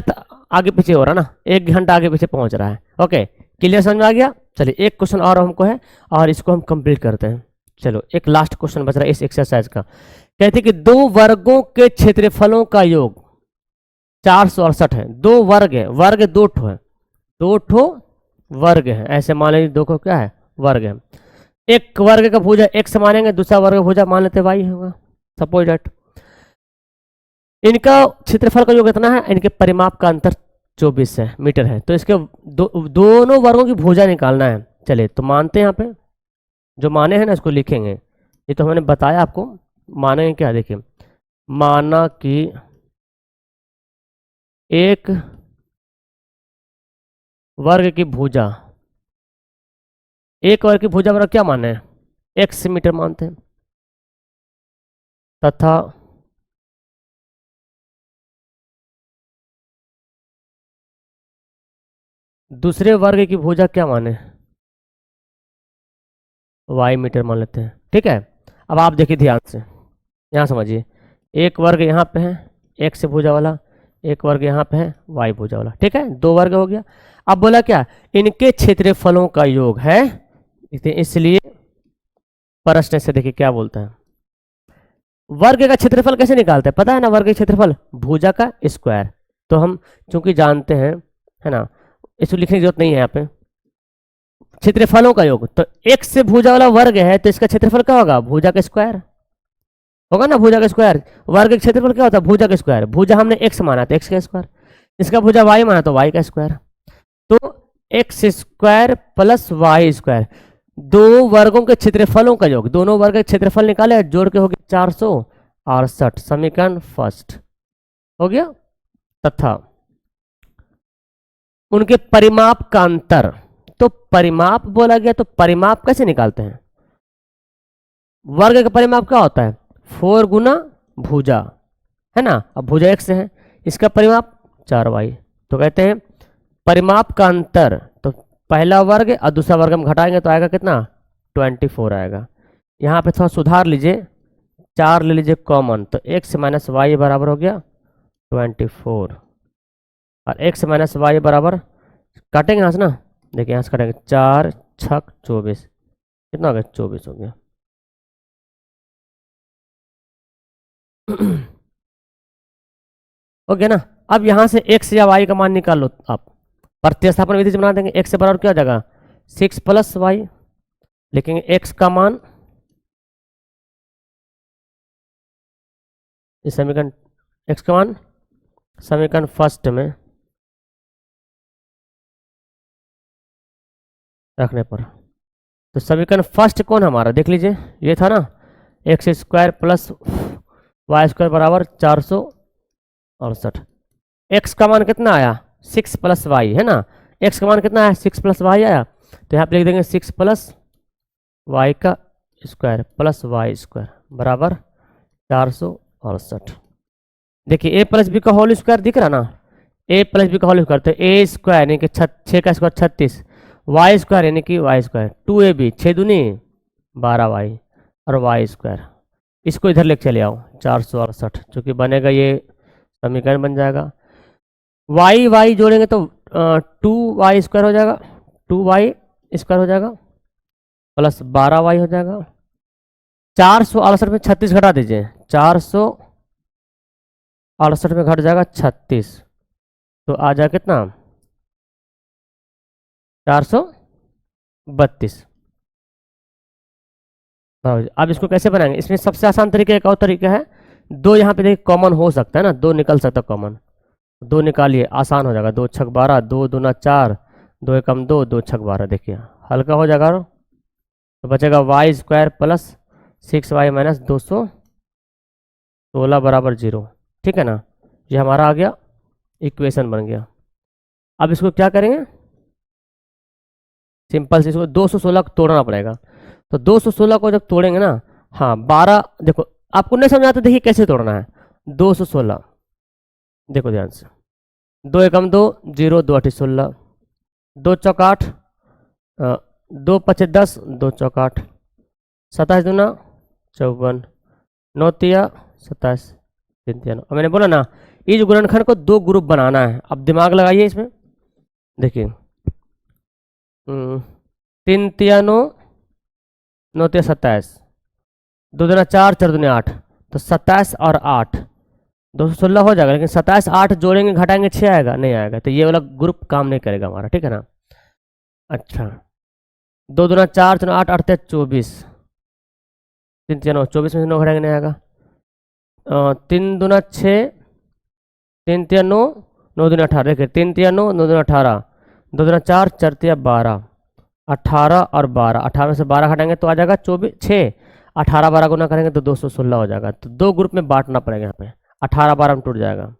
आगे पीछे हो रहा ना, एक घंटा आगे पीछे पहुंच रहा है। ओके, क्लियर समझ में आ गया। चलिए एक क्वेश्चन और हमको है और इसको हम कंप्लीट करते हैं। चलो एक लास्ट क्वेश्चन बच रहा है इस एक्सरसाइज का। कहते हैं कि दो वर्गों के क्षेत्रफलों का योग 468 है। दो वर्ग है, वर्ग दो ठो है, दो ठो वर्ग है, ऐसे मान लीजिए दो को क्या है वर्ग है। एक वर्ग का भुजा x मानेंगे, दूसरा वर्ग का भुजा मान लेते y होगा, सपोज दैट। इनका क्षेत्रफल का योग कितना है, इनके परिमाप का अंतर 24 है मीटर है। तो इसके दोनों वर्गों की भुजा निकालना है। चलिए तो मानते हैं, यहाँ पे जो माने हैं ना इसको लिखेंगे। ये तो हमने बताया आपको, मानेंगे क्या, देखिए माना कि एक वर्ग की भुजा, एक वर्ग की भुजा बराबर क्या माने हैं, x मीटर मानते हैं, तथा दूसरे वर्ग की भुजा क्या माने, y मीटर मान लेते हैं, ठीक है। अब आप देखिए ध्यान से, यहाँ समझिए, एक वर्ग यहाँ पे है x भुजा वाला, एक वर्ग यहाँ पे है y भुजा वाला, ठीक है, दो वर्ग हो गया। अब बोला क्या, इनके क्षेत्रफलों का योग है, इसलिए प्रश्न से देखिए क्या बोलता है। वर्ग का क्षेत्रफल कैसे निकालते हैं, पता है ना, वर्ग का क्षेत्रफल भुजा का स्क्वायर। तो हम चूंकि जानते हैं, है ना, इसको लिखने की जरूरत नहीं है यहाँ पे। क्षेत्रफलों का योग, तो x से भुजा वाला वर्ग है, तो इसका क्षेत्रफल क्या होगा, भुजा का स्क्वायर होगा ना, भुजा का स्क्वायर। वर्ग का क्षेत्रफल क्या होता है, भुजा का स्क्वायर। भुजा हमने x माना तो x का स्क्वायर, इसका भुजा y माना तो y का स्क्वायर। तो x square plus y square, दो वर्गों के क्षेत्रफलों का योग, दोनों वर्ग के क्षेत्रफल निकाले, जोड़ के हो गया 468, समीकरण फर्स्ट हो गया। तथा उनके परिमाप का अंतर, तो परिमाप बोला गया, तो परिमाप कैसे निकालते हैं, वर्ग का परिमाप क्या होता है 4 गुना भुजा, है ना। अब भुजा x है, इसका परिमाप 4y, तो कहते हैं परिमाप का अंतर, तो पहला वर्ग और दूसरा वर्ग हम घटाएंगे तो आएगा कितना, 24 आएगा। यहाँ पे थोड़ा सुधार लीजिए, 4 ले लीजिए कॉमन, तो x माइनस वाई बराबर हो गया 24, और x माइनस वाई बराबर, काटेंगे यहाँ से ना, देखिए यहाँ से काटेंगे, 4 छक 24, कितना हो गया, 24 हो गया। हो गया ना। अब यहाँ से x या y का मान निकाल लो आप, प्रतिस्थापन विधि से बना देंगे, x से बराबर क्या हो जाएगा 6 प्लस वाई, लिखेंगे x का मान, इस समीकरण x का मान समीकरण फर्स्ट में रखने पर, तो समीकरण फर्स्ट कौन हमारा देख लीजिए, ये था ना, X square plus Y square बराबर 468। एक्स का मान कितना आया 6 प्लस वाई है ना, एक्स का मान कितना आया 6 प्लस वाई आया, तो यहाँ पे लिख देंगे 6 प्लस वाई का स्क्वायर प्लस वाई स्क्वायर बराबर 468। देखिए ए प्लस बी का होल स्क्वायर दिख रहा ना, ए प्लस बी का होल स्क्वायर, तो ए स्क्वायर यानी कि 6 का स्क्वायर 36, वाई स्क्वायर यानी कि वाई स्क्वायर 2ab 6 दूनी 12y और वाई स्क्वायर, इसको इधर लेके चले आओ 468, चूँकि बनेगा ये समीकरण बन जाएगा। वाई वाई जोड़ेंगे तो 2y स्क्वायर हो जाएगा, 2y स्क्वायर हो जाएगा प्लस 12y हो जाएगा। 468 में 36 घटा दीजिए, 468 में घट जाएगा 36, तो आ जाएगा कितना 432। अब इसको कैसे बनाएंगे, इसमें सबसे आसान तरीका एक और तरीका है, दो यहाँ पे देखिए कॉमन हो सकता है ना, दो निकल सकता है कॉमन, दो निकालिए आसान हो जाएगा, 2 छक 12, 2 दूना 4, 2 एकम 2, 2 छक 12, देखिए हल्का हो जाएगा, तो बचेगा Y square plus 6y minus 216 बराबर 0, ठीक है ना, ये हमारा आ गया इक्वेशन बन गया। अब इसको क्या करेंगे, सिंपल से इसको 216 को तोड़ना पड़ेगा, तो 216 को जब तोड़ेंगे ना, हाँ 12, देखो आपको नहीं समझ आता, देखिए कैसे तोड़ना है, 216 देखो ध्यान से, 2 एकम 2, 0 2 8 16, 2 चौक 8, 2 पचे 10, 2 चौक 8, 27 दूना 54, 9 तिया 27, 3 तिया 9। और मैंने बोला ना इस गुणनखंड को दो ग्रुप बनाना है, अब दिमाग लगाइए इसमें, देखिए 3 तिया 9, 9 तिया 27, 2 दूना 4, 4 दूना 8, तो 27 और 8 216 हो जाएगा, लेकिन 27 8 जोड़ेंगे घटाएंगे 6 आएगा, नहीं आएगा, तो ये वाला ग्रुप काम नहीं करेगा हमारा, ठीक है ना। अच्छा 2 दूना 4, 4 8, 8 24, 3 3 9, 24 में से 9 घटाएंगे नहीं आएगा, 3 दूना 6, 3 3 9, 9 दूना 18, देखिए 3 3 9, 9 दूना 18, 2 दूना 4, 4 3 12, 18 और 12, 18 में से 12 घटाएंगे तो आ जाएगा 24 6, 18 12 गुना करेंगे तो 216 हो जाएगा, तो दो ग्रुप में बांटना पड़ेगा यहाँ पे, 18 12 में टूट जाएगा,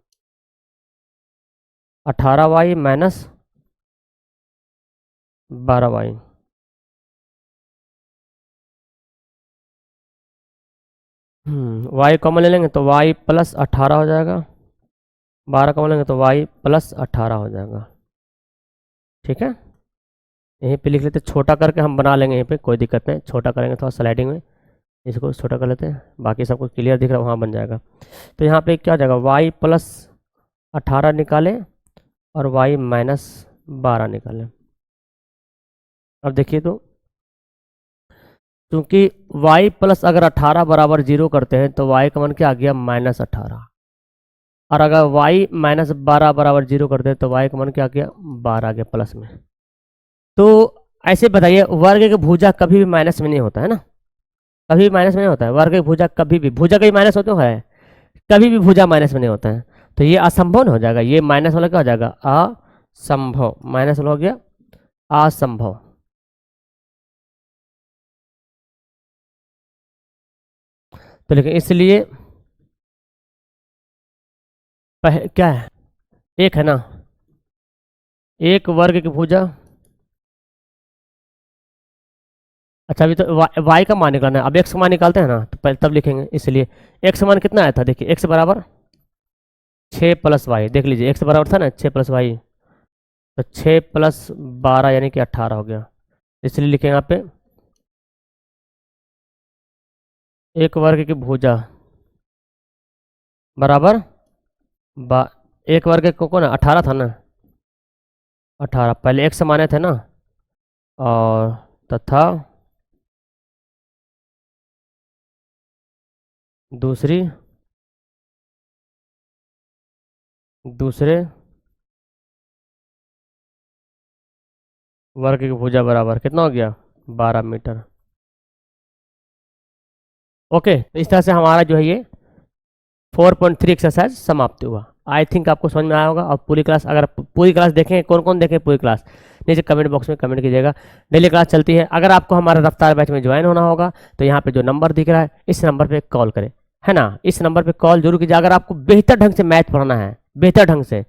18y minus 12y, y common ले लेंगे तो y प्लस 18 हो जाएगा, 12 कॉमन लेंगे तो y प्लस 18 हो जाएगा, ठीक है। यहीं पे लिख लेते, छोटा करके हम बना लेंगे, यहीं पे कोई दिक्कत नहीं, छोटा करेंगे थोड़ा स्लाइडिंग में, इसको छोटा कर लेते हैं, बाकी सब कुछ क्लियर दिख रहा है वहाँ बन जाएगा। तो यहाँ पे क्या हो जाएगा, y प्लस 18 निकालें और y माइनस 12 निकालें। अब देखिए तो क्योंकि y प्लस अगर 18 बराबर 0 करते हैं तो y का मान क्या आ गया माइनस 18, और अगर y माइनस 12 बराबर 0 करते हैं तो y का मान क्या आ गया 12 आ गया प्लस में। तो ऐसे बताइए, वर्ग की भुजा कभी भी माइनस में नहीं होता है ना, कभी भी माइनस में नहीं होता है, वर्ग की भुजा कभी भी, भुजा कभी माइनस होते है, कभी भी भुजा माइनस में नहीं होता है, तो ये असंभव नहीं हो जाएगा, ये माइनस वाला क्या हो जाएगा असंभव, माइनस वाला हो गया असंभव। तो लेकिन इसलिए क्या है, एक है ना, एक वर्ग की भुजा, अच्छा अभी तो y का मान निकालना है, अब x का मान निकालते हैं ना, तो पहले तब लिखेंगे, इसलिए x का मान कितना आया था, देखिए x बराबर 6 प्लस वाई, देख लीजिए x बराबर था ना 6 प्लस वाई, तो 6 + 12 यानी कि 18 हो गया। इसलिए लिखेंगे यहाँ पे एक वर्ग की भुजा बराबर एक वर्ग को ना 18 था ना, 18 पहले एक समाने थे ना, और तथा दूसरे वर्ग की भुजा बराबर कितना हो गया 12 मीटर। ओके, तो इस तरह से हमारा जो है ये 4.3 एक्सरसाइज समाप्त हुआ। आई थिंक आपको समझ में आया होगा। और पूरी क्लास, अगर पूरी क्लास देखें, कौन कौन देखें पूरी क्लास, नीचे कमेंट बॉक्स में कमेंट कीजिएगा। डेली क्लास चलती है। अगर आपको हमारे रफ्तार बैच में ज्वाइन होना होगा तो यहाँ पे जो नंबर दिख रहा है इस नंबर पे कॉल करें, है ना, इस नंबर पे कॉल जरूर कीजिए। अगर आपको बेहतर ढंग से मैथ पढ़ना है, बेहतर ढंग से,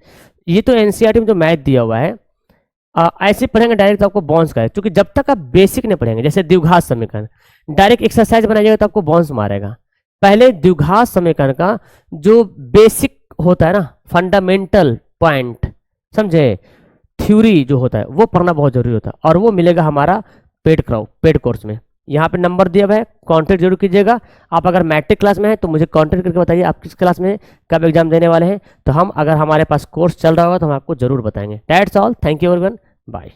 ये तो एनसीईआरटी में जो मैथ दिया हुआ है ऐसे पढ़ेंगे डायरेक्ट तो आपको बाउंस करे, क्योंकि जब तक आप बेसिक नहीं पढ़ेंगे, जैसे द्विघात समीकरण डायरेक्ट एक्सरसाइज बनाइएगा तो आपको बाउंस मारेगा। पहले द्विघात समीकरण का जो बेसिक होता है ना, फंडामेंटल पॉइंट, समझे, थ्योरी जो होता है वो पढ़ना बहुत जरूरी होता है, और वो मिलेगा हमारा पेड कोर्स में। यहाँ पे नंबर दिया हुआ है, कॉन्टेक्ट जरूर कीजिएगा। आप अगर मैट्रिक क्लास में हैं तो मुझे कॉन्टेक्ट करके बताइए आप किस क्लास में कब एग्जाम देने वाले हैं, तो हम अगर हमारे पास कोर्स चल रहा होगा तो हम आपको जरूर बताएंगे। That's all, thank you everyone, bye.